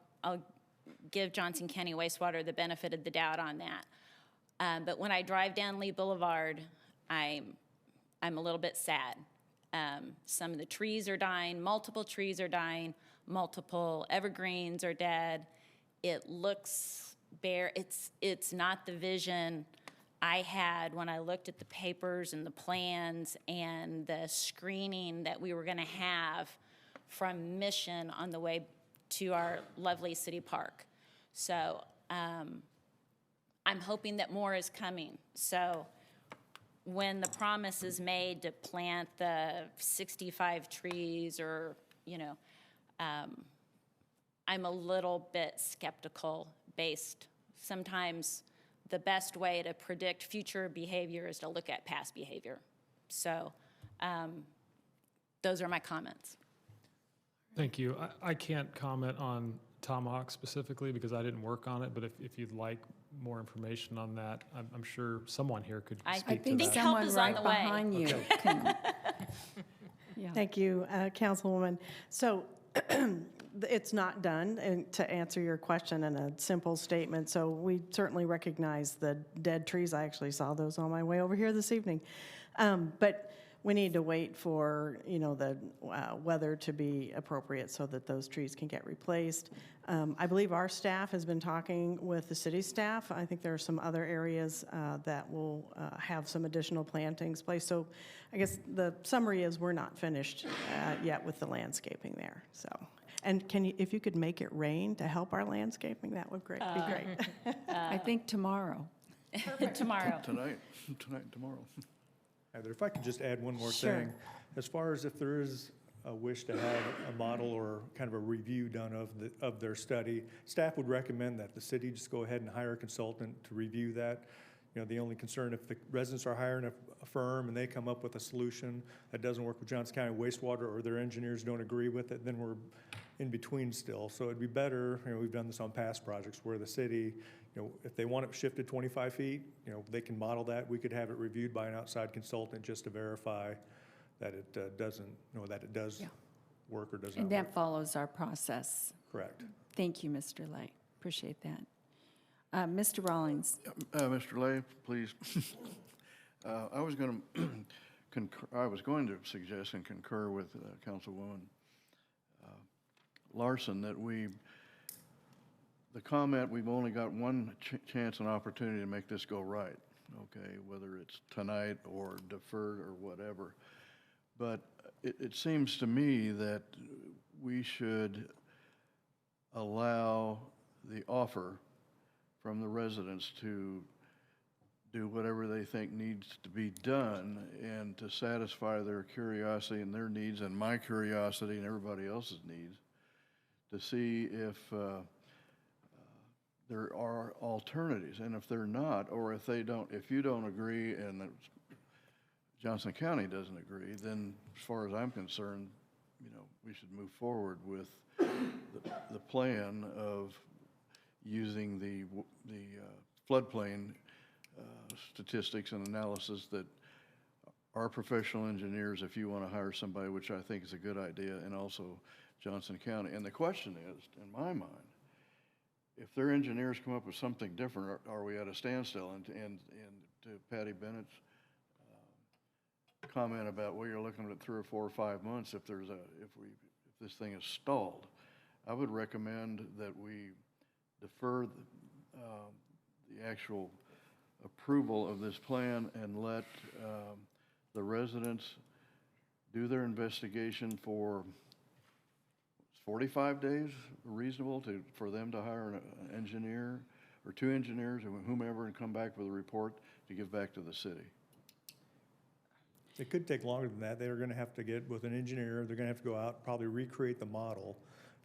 give Johnson County Wastewater the benefit of the doubt on that. But when I drive down Lee Boulevard, I'm a little bit sad. Some of the trees are dying, multiple trees are dying, multiple evergreens are dead. It looks bare. It's not the vision I had, when I looked at the papers and the plans and the screening that we were going to have from Mission on the way to our lovely city park. So I'm hoping that more is coming. So when the promise is made to plant the 65 trees or, you know, I'm a little bit skeptical based. Sometimes the best way to predict future behavior is to look at past behavior. So those are my comments. Thank you. I can't comment on Tomahawk specifically because I didn't work on it, but if you'd like more information on that, I'm sure someone here could speak to that. I think someone right behind you can. Thank you, Councilwoman. So it's not done, and to answer your question in a simple statement, so we certainly recognize the dead trees. I actually saw those on my way over here this evening. But we need to wait for, you know, the weather to be appropriate so that those trees can get replaced. I believe our staff has been talking with the city staff. I think there are some other areas that will have some additional plantings placed. So I guess the summary is we're not finished yet with the landscaping there. So, and can you, if you could make it rain to help our landscaping, that would be great. I think tomorrow. Tomorrow. Tonight and tomorrow. Heather, if I could just add one more Sure. thing. As far as if there is a wish to have a model or kind of a review done of their study, staff would recommend that the city just go ahead and hire a consultant to review that. You know, the only concern, if the residents are hiring a firm and they come up with a solution that doesn't work with Johnson County wastewater or their engineers don't agree with it, then we're in between still. So it'd be better, you know, we've done this on past projects where the city, you know, if they want it shifted 25 feet, you know, they can model that. We could have it reviewed by an outside consultant just to verify that it doesn't, you know, that it does work or does not And work. that follows our process. Correct. Thank you, Mr. Lay. Appreciate that. Mr. Rawlings. Mr. Lay, please. I was going to suggest and concur with Councilwoman Larson that the comment, we've only got one chance and opportunity to make this go right, okay, whether it's tonight or deferred or whatever. But it seems to me that we should allow the offer from the residents to do whatever they think needs to be done and to satisfy their curiosity and their needs and my curiosity and everybody else's needs to see if there are alternatives. And if they're not, or if you don't agree and Johnson County doesn't agree, then as far as I'm concerned, you know, we should move forward with the plan of using the floodplain statistics and analysis that our professional engineers, if you want to hire somebody, which I think is a good idea, and also Johnson County. And the question is, in my mind, if their engineers come up with something different, are we at a standstill? And to Patty Bennett's comment about, well, you're looking at 3 or 4 or 5 months if this thing is stalled, I would recommend that we defer the actual approval of this plan and let the residents do their investigation for 45 days reasonable for them to hire an engineer or 2 engineers or whomever and come back with a report to give back to the city. It could take longer than that. They're going to have to get with an engineer. They're going to have to go out, probably recreate the model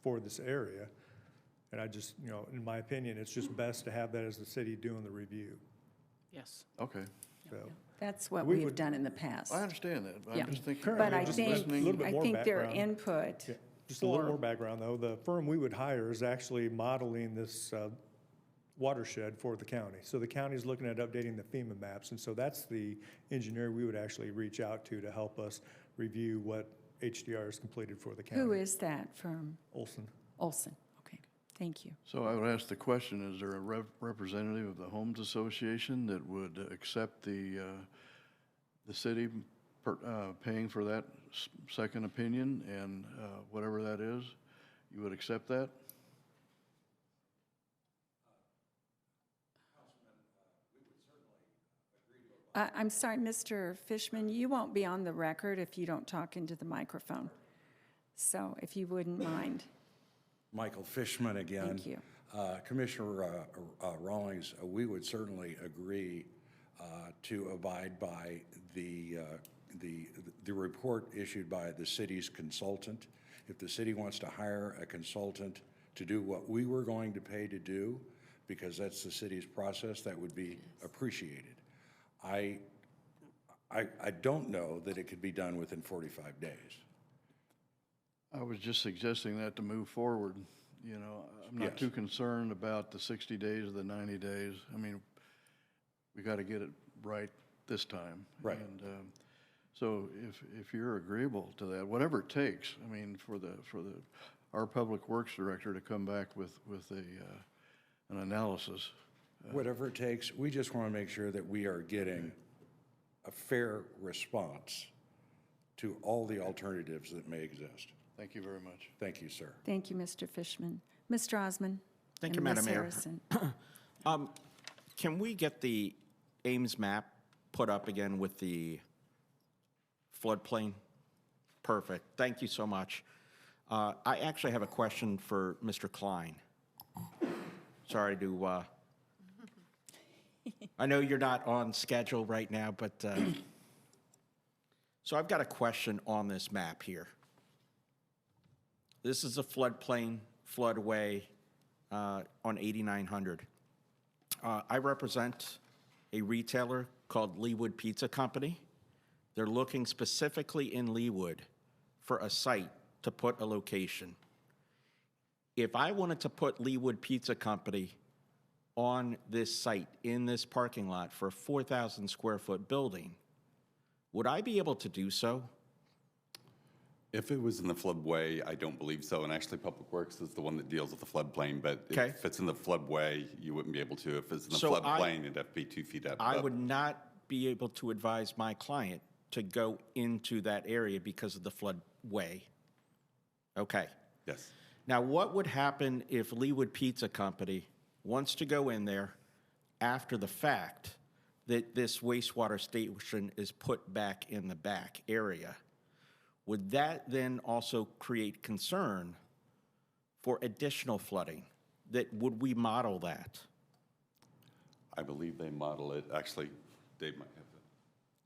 for this area. And I just, you know, in my opinion, it's just best to have that as the city doing the review. Yes. Okay. So That's what we've done in the past. I understand that. But Yeah. I'm just thinking. But I just think, listening. A little bit I more think their background. input. Yeah, just a little more background, though. The firm we would hire is actually modeling this watershed for the county. So the county's looking at updating the FEMA maps, and so that's the engineer we would actually reach out to help us review what HDR has completed for the county. Who is that firm? Olson. Olson, okay. Thank you. So I would ask the question, is there a representative of the Homes Association that would accept the city paying for that second opinion and whatever that is? You would accept that? I'm sorry, Mr. Fishman, you won't be on the record if you don't talk into the microphone. So if you wouldn't mind. Michael Fishman again. Thank you. Commissioner Rawlings, we would certainly agree to abide by the report issued by the city's consultant. If the city wants to hire a consultant to do what we were going to pay to do, because that's the city's process, that would be appreciated. I don't know that it could be done within 45 days. I was just suggesting that to move forward. You know, I'm not Yes. too concerned about the 60 days or the 90 days. I mean, we got to get it right this time. Right. And so if you're agreeable to that, whatever it takes, I mean, for our Public Works Director to come back with an analysis. Whatever it takes, we just want to make sure that we are getting a fair response to all the alternatives that may exist. Thank you very much. Thank you, sir. Thank you, Mr. Fishman. Mr. Osmond? Thank you, and Madam Ms. Mayor. Harrison. Can we get the Ames map put up again with the floodplain? Perfect. Thank you so much. I actually have a question for Mr. Klein. Sorry to, I know you're not on schedule right now, but, so I've got a question on this map here. This is a floodplain, floodway on 8900. I represent a retailer called Leawood Pizza Company. They're looking specifically in Leawood for a site to put a location. If I wanted to put Leawood Pizza Company on this site, in this parking lot for a 4,000 square foot building, would I be able to do so? If it was in the floodway, I don't believe so. And actually, Public Works is the one that deals with the floodplain. But Okay. if it's in the floodway, you wouldn't be able to. If it's in the So floodplain, it'd have to be 2 feet up. I would not be able to advise my client to go into that area because of the floodway. Okay. Yes. Now, what would happen if Leawood Pizza Company wants to go in there after the fact that this wastewater station is put back in the back area? Would that then also create concern for additional flooding? Would we model that? I believe they model it. Actually, Dave might have that.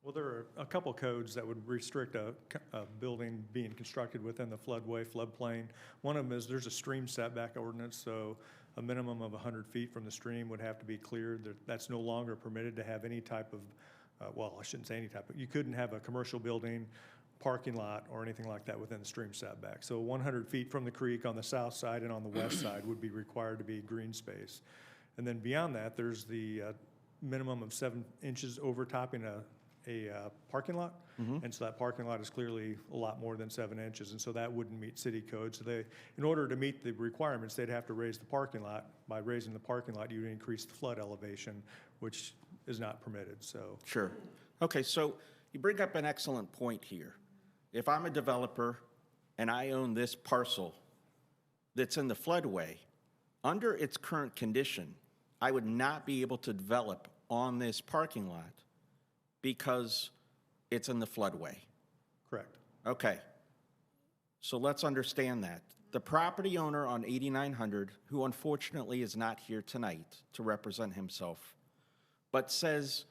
Well, there are a couple codes that would restrict a building being constructed within the floodway, floodplain. One of them is there's a stream setback ordinance, so a minimum of 100 feet from the stream would have to be cleared. That's no longer permitted to have any type of, well, I shouldn't say any type, but you couldn't have a commercial building, parking lot, or anything like that within the stream setback. So 100 feet from the creek on the south side and on the west side would be required to be green space. And then beyond that, there's the minimum of 7 inches overtopping a parking lot. And so that parking lot is clearly a lot more than 7 inches. And so that wouldn't meet city code. So they, in order to meet the requirements, they'd have to raise the parking lot. By raising the parking lot, you'd increase the flood elevation, which is not permitted, so. Sure. Okay, so you bring up an excellent point here. If I'm a developer and I own this parcel that's in the floodway, under its current condition, I would not be able to develop on this parking lot because it's in the floodway. Correct. Okay. So let's understand that. The property owner on 8900, who unfortunately is not here tonight to represent himself, but says,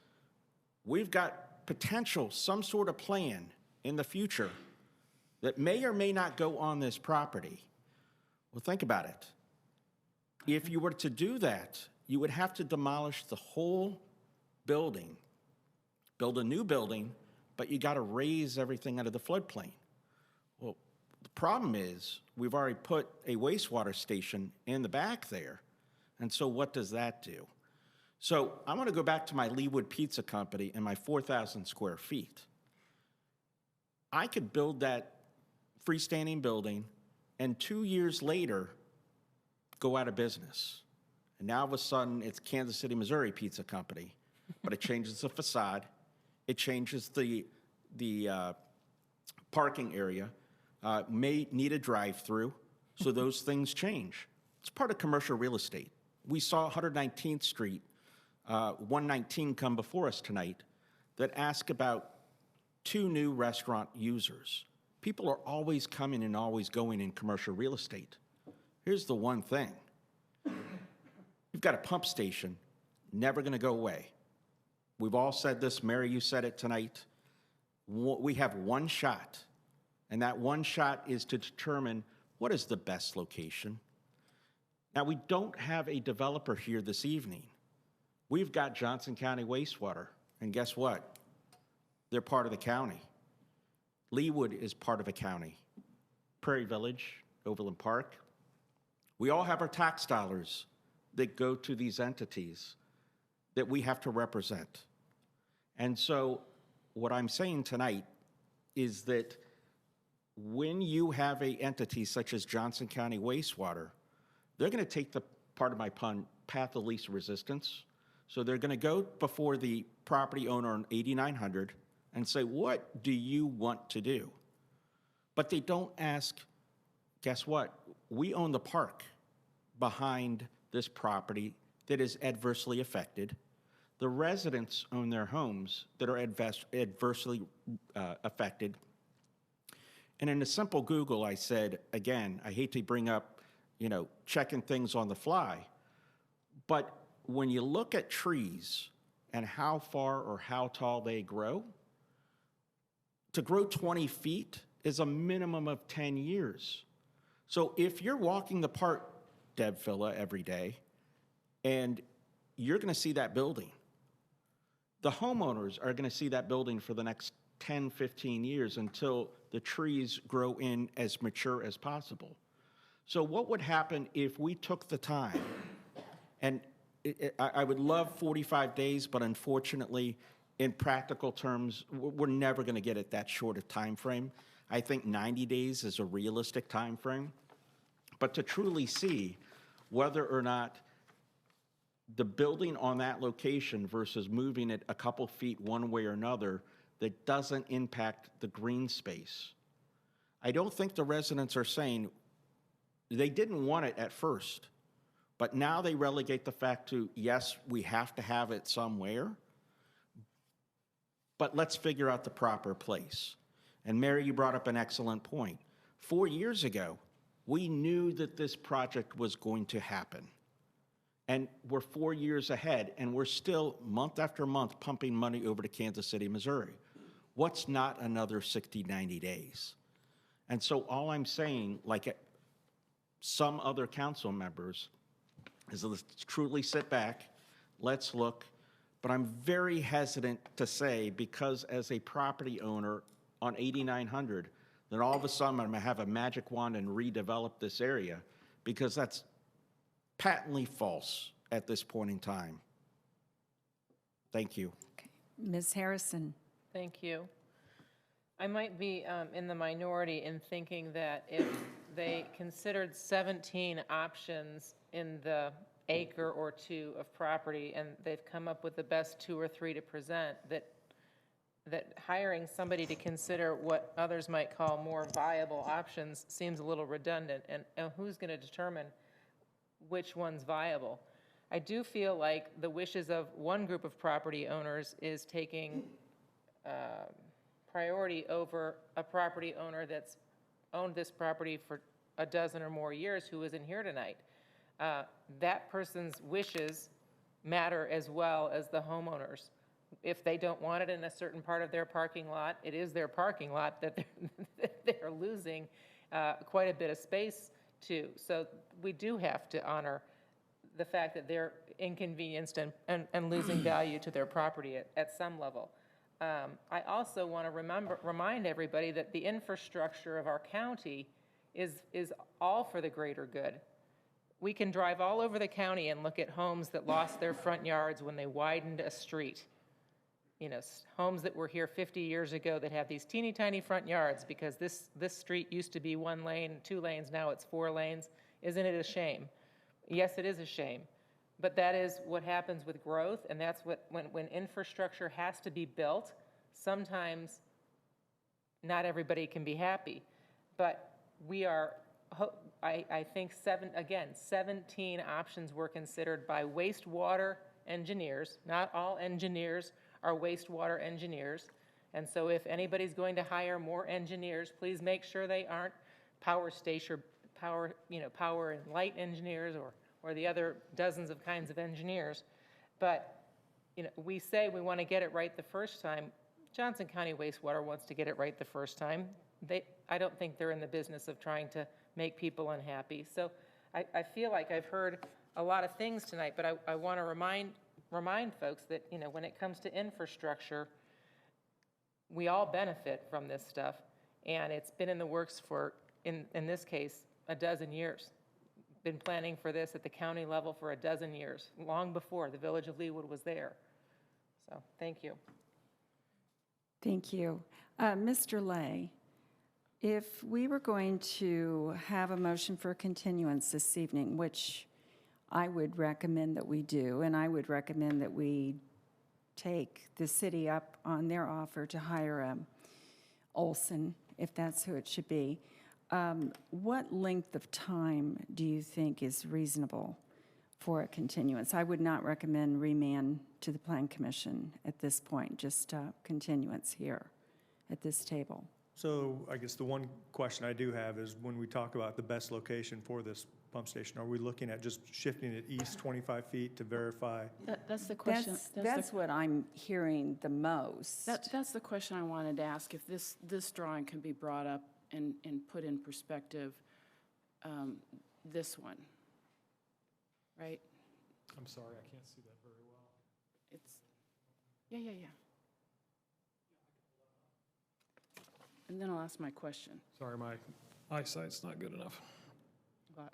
we've got potential, some sort of plan in the future that may or may not go on this property. Well, think about it. If you were to do that, you would have to demolish the whole building, build a new building, but you got to raise everything out of the floodplain. Well, the problem is we've already put a wastewater station in the back there, and so what does that do? So I want to go back to my Leawood Pizza Company and my 4,000 square feet. I could build that freestanding building and 2 years later go out of business. And now all of a sudden it's Kansas City, Missouri Pizza Company, but it changes the facade, it changes the parking area, may need a drive-through, so those things change. It's part of commercial real estate. We saw 119th Street, 119 come before us tonight. that ask about 2 new restaurant users. People are always coming and always going in commercial real estate. Here's the one thing. You've got a pump station, never going to go away. We've all said this. Mary, you said it tonight. We have one shot, and that one shot is to determine what is the best location. Now, we don't have a developer here this evening. We've got Johnson County Wastewater, and guess what? They're part of the county. Leawood is part of a county. Prairie Village, Overland Park. We all have our tax dollars that go to these entities that we have to represent. And so what I'm saying tonight is that when you have an entity such as Johnson County Wastewater, they're going to take the, pardon my pun, path of least resistance. So they're going to go before the property owner on 8900 and say, what do you want to do? But they don't ask, guess what? We own the park behind this property that is adversely affected. The residents own their homes that are adversely affected. And in a simple Google, I said, again, I hate to bring up, checking things on the fly, but when you look at trees and how far or how tall they grow, to grow 20 feet is a minimum of 10 years. So if you're walking the park, Deb Villa, every day, and you're going to see that building, the homeowners are going to see that building for the next 10, 15 years until the trees grow in as mature as possible. So what would happen if we took the time, and I would love 45 days, but unfortunately, in practical terms, we're never going to get it that short a time frame. I think 90 days is a realistic time frame. But to truly see whether or not the building on that location versus moving it a couple feet one way or another that doesn't impact the green space. I don't think the residents are saying they didn't want it at first, but now they relegate the fact to, yes, we have to have it somewhere, but let's figure out the proper place. And Mary, you brought up an excellent point. 4 years ago, we knew that this project was going to happen. And we're 4 years ahead, and we're still, month after month, pumping money over to Kansas City, Missouri. What's not another 60, 90 days? And so all I'm saying, like some other council members, is let's truly sit back, let's look. But I'm very hesitant to say, because as a property owner on 8900, then all of a sudden I'm going to have a magic wand and redevelop this area, because that's patently false at this point in time. Thank you. Okay. Ms. Harrison. Thank you. I might be in the minority in thinking that if they considered 17 options in the acre or two of property and they've come up with the best 2 or 3 to present, that hiring somebody to consider what others might call more viable options seems a little redundant. And who's going to determine which one's viable? I do feel like the wishes of one group of property owners is taking priority over a property owner that's owned this property for a dozen or more years who isn't here tonight. That person's wishes matter as well as the homeowners. If they don't want it in a certain part of their parking lot, it is their parking lot that they're losing quite a bit of space to. So we do have to honor the fact that they're inconvenienced and losing value to their property at some level. I also want to remind everybody that the infrastructure of our county is all for the greater good. We can drive all over the county and look at homes that lost their front yards when they widened a street. Homes that were here 50 years ago that have these teeny tiny front yards because this street used to be 1 lane, 2 lanes, now it's 4 lanes. Isn't it a shame? Yes, it is a shame. But that is what happens with growth, and that's what when infrastructure has to be built, sometimes not everybody can be happy. But we are, I think 17 options were considered by wastewater engineers. Not all engineers our wastewater engineers. And so if anybody's going to hire more engineers, please make sure they aren't power and light engineers or the other dozens of kinds of engineers. But, we say we want to get it right the first time. Johnson County Wastewater wants to get it right the first time. I don't think they're in the business of trying to make people unhappy. So I feel like I've heard a lot of things tonight, but I want to remind folks that, when it comes to infrastructure, we all benefit from this stuff, and it's been in the works for, in this case, a dozen years. Been planning for this at the county level for a dozen years, long before the village of Leawood was there. So, thank you. Thank you. Mr. Lay, if we were going to have a motion for continuance this evening, which I would recommend that we do, and I would recommend that we take the city up on their offer to hire Olson, if that's who it should be, what length of time do you think is reasonable for a continuance? I would not recommend remand to the Plan Commission at this point, just continuance here at this table. So I guess the one question I do have is when we talk about the best location for this pump station, are we looking at just shifting it east 25 feet to verify? That's the question. That's what I'm hearing the most. That's the question I wanted to ask, if this drawing can be brought up and put in perspective, this one, right? I'm sorry, I can't see that very well. It's, yeah. And then I'll ask my question. Sorry, my eyesight's not good enough. But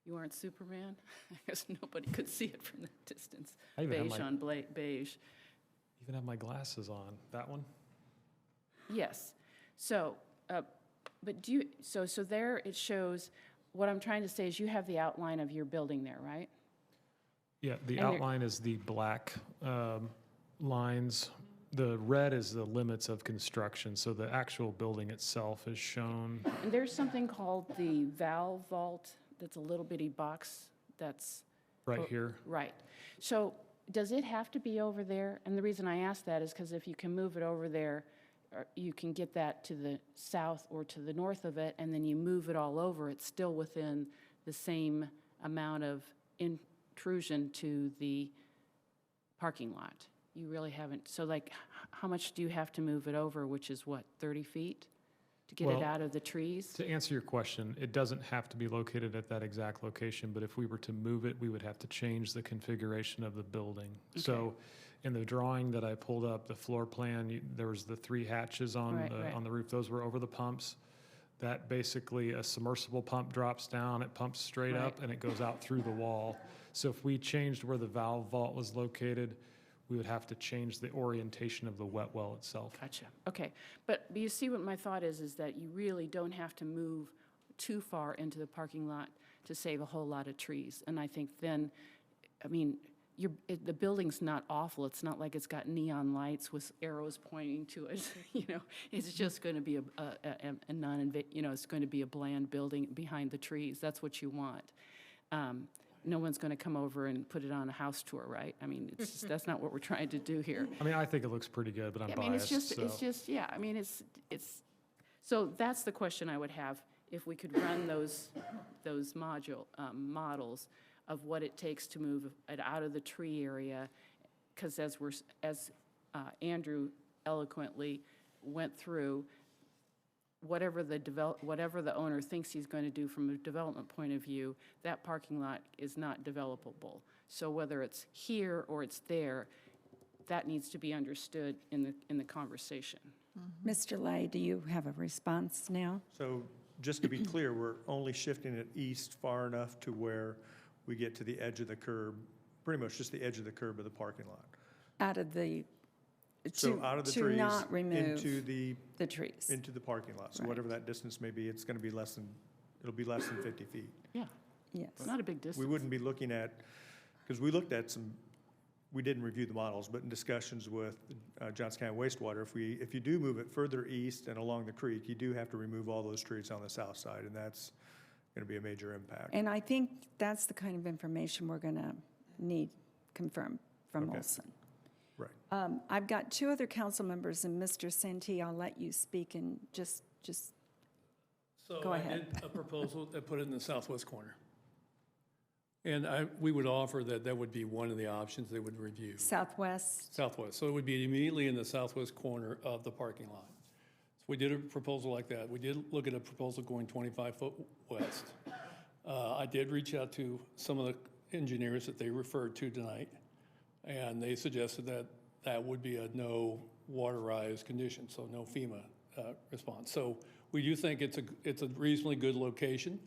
you aren't Superman? I guess nobody could see it from that distance. I even have Beige my- on beige. Even have my glasses on. That one? Yes. So, but do you, so there it shows, what I'm trying to say is you have the outline of your building there, right? Yeah, the And you're- outline is the black lines. The red is the limits of construction, so the actual building itself is shown. And there's something called the valve vault, that's a little bitty box that's. Right here. Right. So does it have to be over there? And the reason I ask that is because if you can move it over there, you can get that to the south or to the north of it, and then you move it all over, it's still within the same amount of intrusion to the parking lot. You really haven't, so like, how much do you have to move it over, which is what, 30 feet? To get it Well, out of the trees? To answer your question, it doesn't have to be located at that exact location, but if we were to move it, we would have to change the configuration of the building. So in the drawing that I pulled up, the floor plan, there was the 3 hatches on Right. on the roof. Those were over the pumps. That basically, a submersible pump drops down, it pumps straight Right. up, and it goes out through the wall. So if we changed where the valve vault was located, we would have to change the orientation of the wet well itself. Gotcha, okay. But you see what my thought is that you really don't have to move too far into the parking lot to save a whole lot of trees. And I think then, I mean, the building's not awful. It's not like it's got neon lights with arrows pointing to it. It's just going to be a non-invasive, it's going to be a bland building behind the trees. That's what you want. No one's going to come over and put it on a house tour, right? I mean, it's just, that's not what we're trying to do here. I mean, I think it looks pretty good, but I'm I mean, biased, so that's the question I would have, if we could run those models of what it takes to move it out of the tree area, because as Andrew eloquently went through, whatever the owner thinks he's going to do from a development point of view, that parking lot is not developable. So whether it's here or it's there, that needs to be understood in the conversation. Mr. Lay, do you have a response now? So just to be clear, we're only shifting it east far enough to where we get to the edge of the curb, pretty much just the edge of the curb of the parking lot. Out of the, So out of the to trees not remove into the trees. into the parking lot. So Right. whatever that distance may be, it's going to be less than 50 feet. Yeah. Yes. It's not a big distance. We wouldn't be looking at, because we looked at we didn't review the models, but in discussions with Johnson County Wastewater, if you do move it further east and along the creek, you do have to remove all those trees on the south side, and that's going to be a major impact. And I think that's the kind of information we're going to need confirmed from Okay. Olson. I've got two other council members, and Mr. Santee, I'll let you speak and just So go I ahead. did a proposal that put it in the southwest corner. And we would offer that that would be one of the options they would review. Southwest. Southwest, so it would be immediately in the southwest corner of the parking lot. So we did a proposal like that. We did look at a proposal going 25-foot west. I did reach out to some of the engineers that they referred to tonight, and they suggested that that would be a no water rise condition, so no FEMA response. So we do think it's a reasonably good location.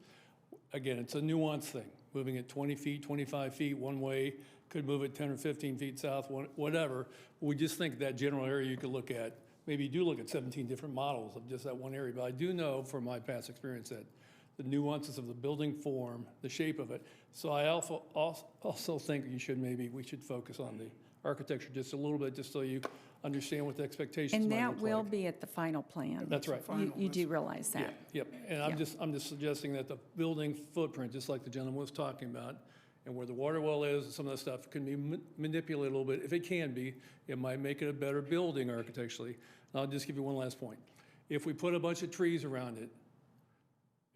Again, it's a nuanced thing. Moving it 20 feet, 25 feet one way, could move it 10 or 15 feet south, whatever. We just think that general area you could look at, maybe you do look at 17 different models of just that one area. But I do know from my past experience that the nuances of the building form, the shape of it. So I also think we should focus on the architecture just a little bit, just so you understand what the expectations And might that look will like. be at the final plan. That's right. You do realize that. Yep, and I'm just suggesting that the building footprint, just like the gentleman was talking about, and where the water well is, some of that stuff can be manipulated a little bit. If it can be, it might make it a better building architecturally. And I'll just give you one last point. If we put a bunch of trees around it,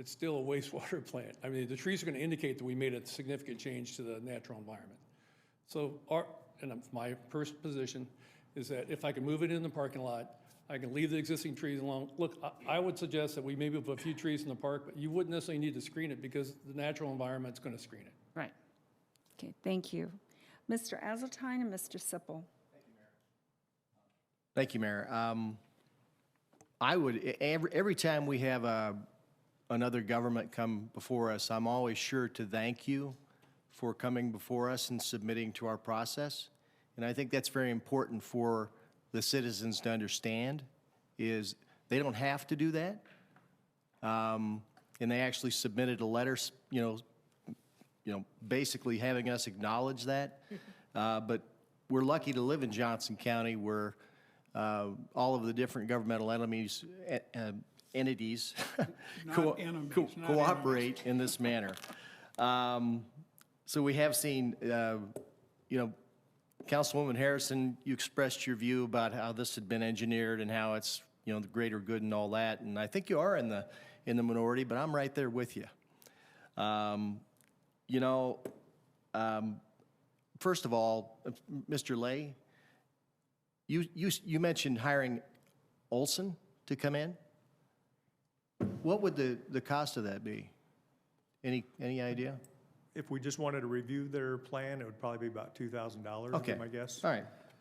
it's still a wastewater plant. I mean, the trees are going to indicate that we made a significant change to the natural environment. So my first position is that if I can move it in the parking lot, I can leave the existing trees alone. Look, I would suggest that we maybe put a few trees in the park, but you wouldn't necessarily need to screen it because the natural environment's going to screen it. Right. Okay, thank you. Mr. Azeltine and Mr. Sippel. Thank you, Mayor. I would, every time we have another government come before us, I'm always sure to thank you for coming before us and submitting to our process. And I think that's very important for the citizens to understand, is they don't have to do that. And they actually submitted a letter, basically having us acknowledge that. But we're lucky to live in Johnson County, where all of the different governmental entities cooperate in this manner. So we have seen, Councilwoman Harrison, you expressed your view about how this had been engineered and how it's, the greater good and all that. And I think you are in the minority, but I'm right there with you. First of all, Mr. Lay, you mentioned hiring Olson to come in. What would the cost of that be? Any idea? If we just wanted to review their plan, it would probably be about $2,000, Okay. would be my guess. All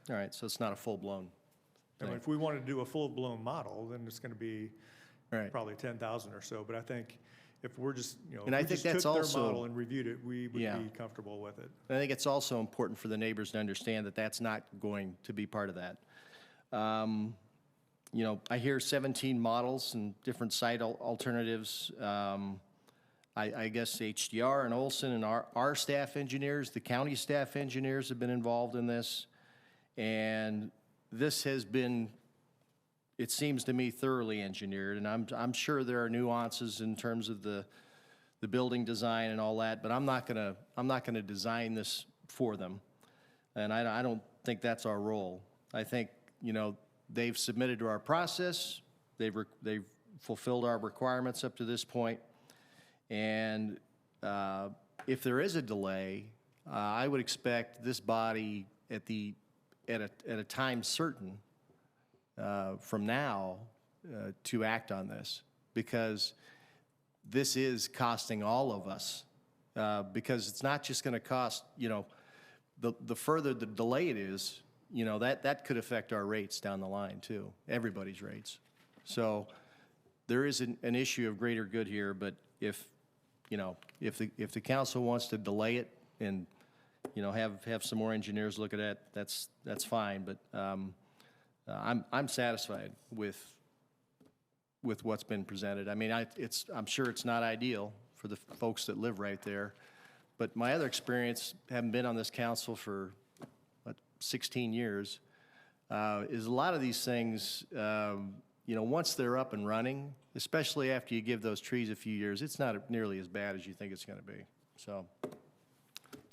right, so it's not a full-blown And thing. if we wanted to do a full-blown model, then it's going to be Right. probably 10,000 or so. But I think if we're just, if And I we think just that's took their also- model and reviewed it, we would Yeah. be comfortable with it. I think it's also important for the neighbors to understand that that's not going to be part of that. I hear 17 models and different site alternatives. I guess HDR and Olson and our staff engineers, the county staff engineers have been involved in this. And this has been, it seems to me, thoroughly engineered. And I'm sure there are nuances in terms of the building design and all that, but I'm not gonna design this for them. And I don't think that's our role. I think, they've submitted to our process. They've fulfilled our requirements up to this point. And if there is a delay, I would expect this body at a time certain from now to act on this, because this is costing all of us. Because it's not just going to cost, the further the delay it is, that could affect our rates down the line too, everybody's rates. So there is an issue of greater good here, but if the council wants to delay it and, have some more engineers look at it, that's fine. But I'm satisfied with what's been presented. I mean, I'm sure it's not ideal for the folks that live right there, but my other experience, having been on this council for 16 years, is a lot of these things, once they're up and running, especially after you give those trees a few years, it's not nearly as bad as you think it's going to be. So,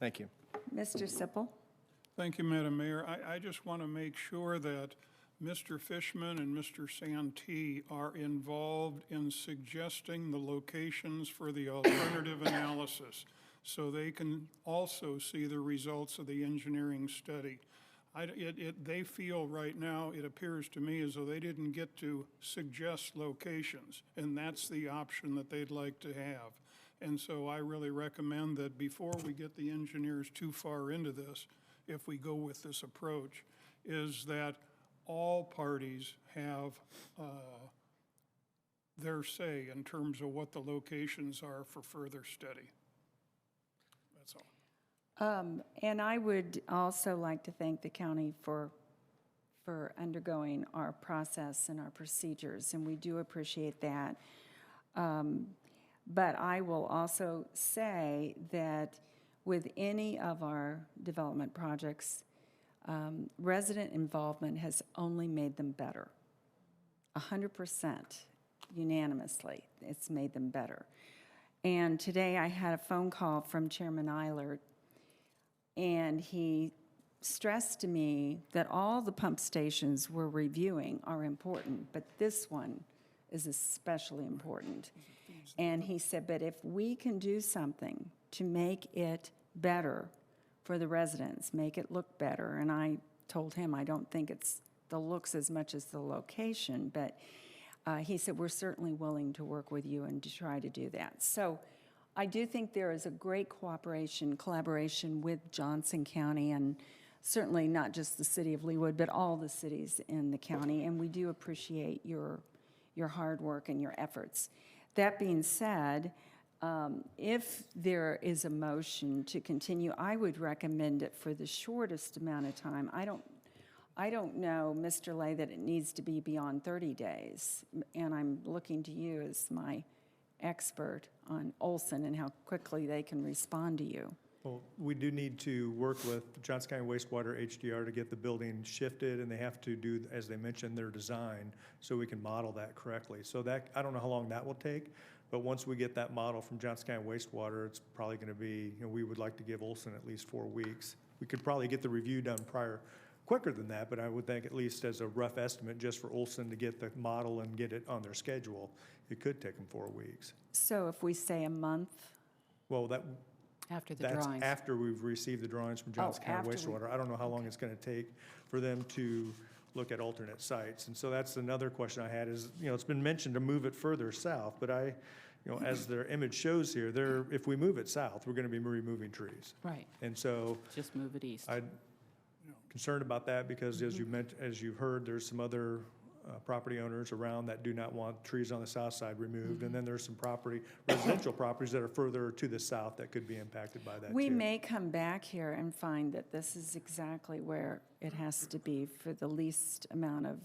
thank you. Mr. Sippel. Thank you, Madam Mayor. I just want to make sure that Mr. Fishman and Mr. Santee are involved in suggesting the locations for the alternative analysis, so they can also see the results of the engineering study. They feel right now, it appears to me as though they didn't get to suggest locations, and that's the option that they'd like to have. And so I really recommend that before we get the engineers too far into this, if we go with this approach, is that all parties have their say in terms of what the locations are for further study. That's all. And I would also like to thank the county for undergoing our process and our procedures, and we do appreciate that. But I will also say that with any of our development projects, resident involvement has only made them better. 100% unanimously, it's made them better. And today I had a phone call from Chairman Eilert, and he stressed to me that all the pump stations we're reviewing are important, but this one is especially important. And he said, but if we can do something to make it better for the residents, make it look better, and I told him I don't think it's the looks as much as the location, but he said, we're certainly willing to work with you and to try to do that. So I do think there is a great collaboration with Johnson County, and certainly not just the city of Leawood, but all the cities in the county, and we do appreciate your hard work and your efforts. That being said, if there is a motion to continue, I would recommend it for the shortest amount of time. I don't know, Mr. Lay, that it needs to be beyond 30 days, and I'm looking to you as my expert on Olson and how quickly they can respond to you. Well, we do need to work with Johnson County Wastewater HDR to get the building shifted, and they have to do, as they mentioned, their design, so we can model that correctly. So that, I don't know how long that will take, but once we get that model from Johnson County Wastewater, it's probably gonna be, we would like to give Olson at least 4 weeks. We could probably get the review done quicker than that, but I would think at least as a rough estimate, just for Olson to get the model and get it on their schedule, it could take them 4 weeks. So if we say a month? Well, After the that's drawings. after we've received the drawings from Johnson County after we- Wastewater. I don't know how long it's going to take for them to look at alternate sites. And so that's another question I had is, it's been mentioned to move it further south, but as their image shows here, if we move it south, we're going to be removing trees. Right, And so just move it east. I'm concerned about that because as you've heard, there's some other property owners around that do not want trees on the south side removed. And then there's some residential properties that are further to the south that could be impacted by that We too. may come back here and find that this is exactly where it has to be for the least amount of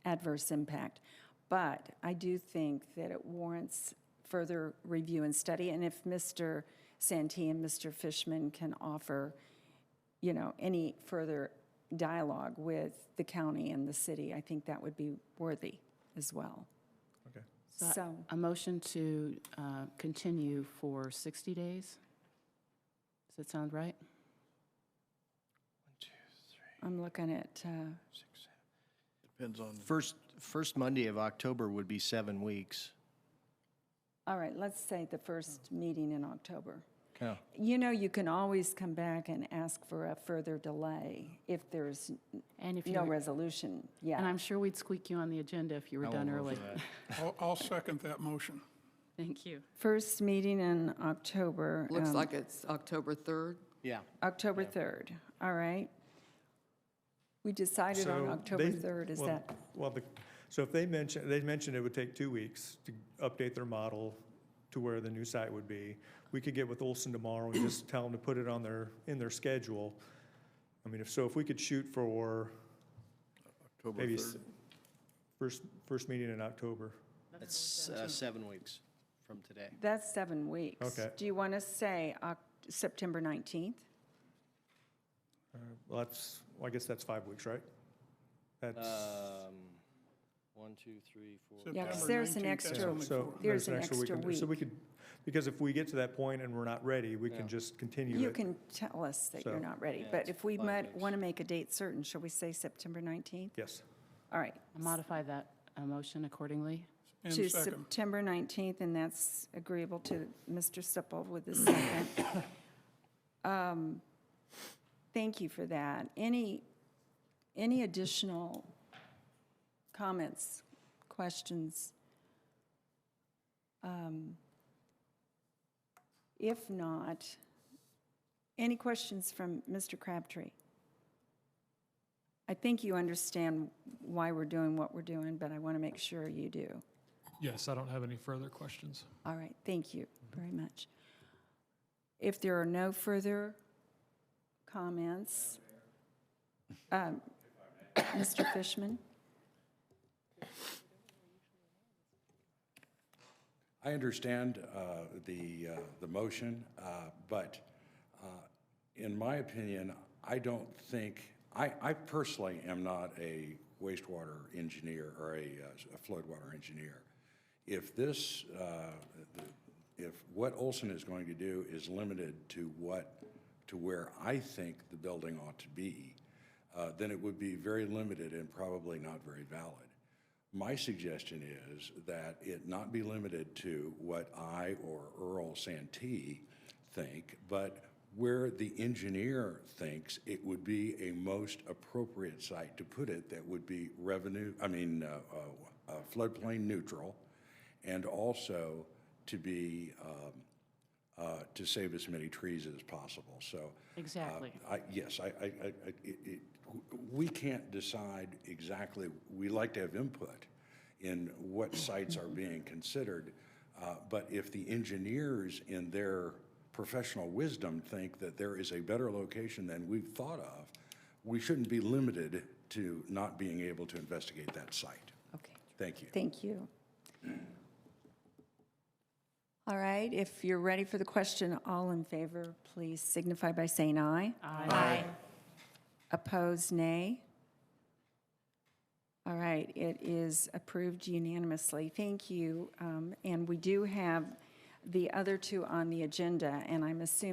adverse impact. But I do think that it warrants further review and study. And if Mr. Santee and Mr. Fishman can offer, any further dialogue with the county and the city, I think that would be worthy as well. Okay. So A motion to continue for 60 days? Does that sound right? I'm looking at, Depends on. First Monday of October would be 7 weeks. all right, let's say the first meeting in October. Yeah. You can always come back and ask for a further delay if there's And if no you, resolution yet. and I'm sure we'd squeak you on the agenda if you were I done won't vote early. for that. I'll second that motion. Thank you. First meeting in October. Looks like it's October 3rd. Yeah. October 3rd, all right. We decided on So October they- 3rd, is well- that? Well, so if they mentioned it would take 2 weeks to update their model to where the new site would be. We could get with Olson tomorrow and just tell them to put it in their schedule. I mean, if we could shoot for October maybe 3rd. first meeting in October. That's 7 weeks from today. That's 7 weeks. Okay. Do you want to say September 19th? Well, I guess that's 5 weeks, right? That's, 1, 2, 3, 4. Yeah, 'cause September there's an 19th, extra, that's only So there's an week. extra week. So we could, because if we get to that point and we're not ready, we can just continue it. You can tell us that you're So- not ready, Yeah, but it's if we 5 might weeks. want to make a date certain, shall we say September 19th? Yes. All right. Modify that motion accordingly. And To second. September 19th, and that's agreeable to Mr. Sipple with the second. Thank you for that. Any additional comments, questions? If not, any questions from Mr. Crabtree? I think you understand why we're doing what we're doing, but I want to make sure you do. Yes, I don't have any further questions. All right, thank you very much. If there are no further comments, Mr. Fishman? I understand the motion, but in my opinion, I don't think, I personally am not a wastewater engineer or a flood water engineer. If this, if what Olson is going to do is limited to where I think the building ought to be, then it would be very limited and probably not very valid. My suggestion is that it not be limited to what I or Earl Santee think, but where the engineer thinks it would be a most appropriate site to put it that would be floodplain neutral, and also to be, to save as many trees as possible. So. Exactly. Yes, we can't decide exactly, we like to have input in what sites are being considered, but if the engineers in their professional wisdom think that there is a better location than we've thought of, we shouldn't be limited to not being able to investigate that site. Okay. Thank you. Thank you. All right, if you're ready for the question, all in favor, please signify by saying aye. Aye. Opposed, nay. All right, it is approved unanimously. Thank you. And we do have the other two on the agenda, and I'm assuming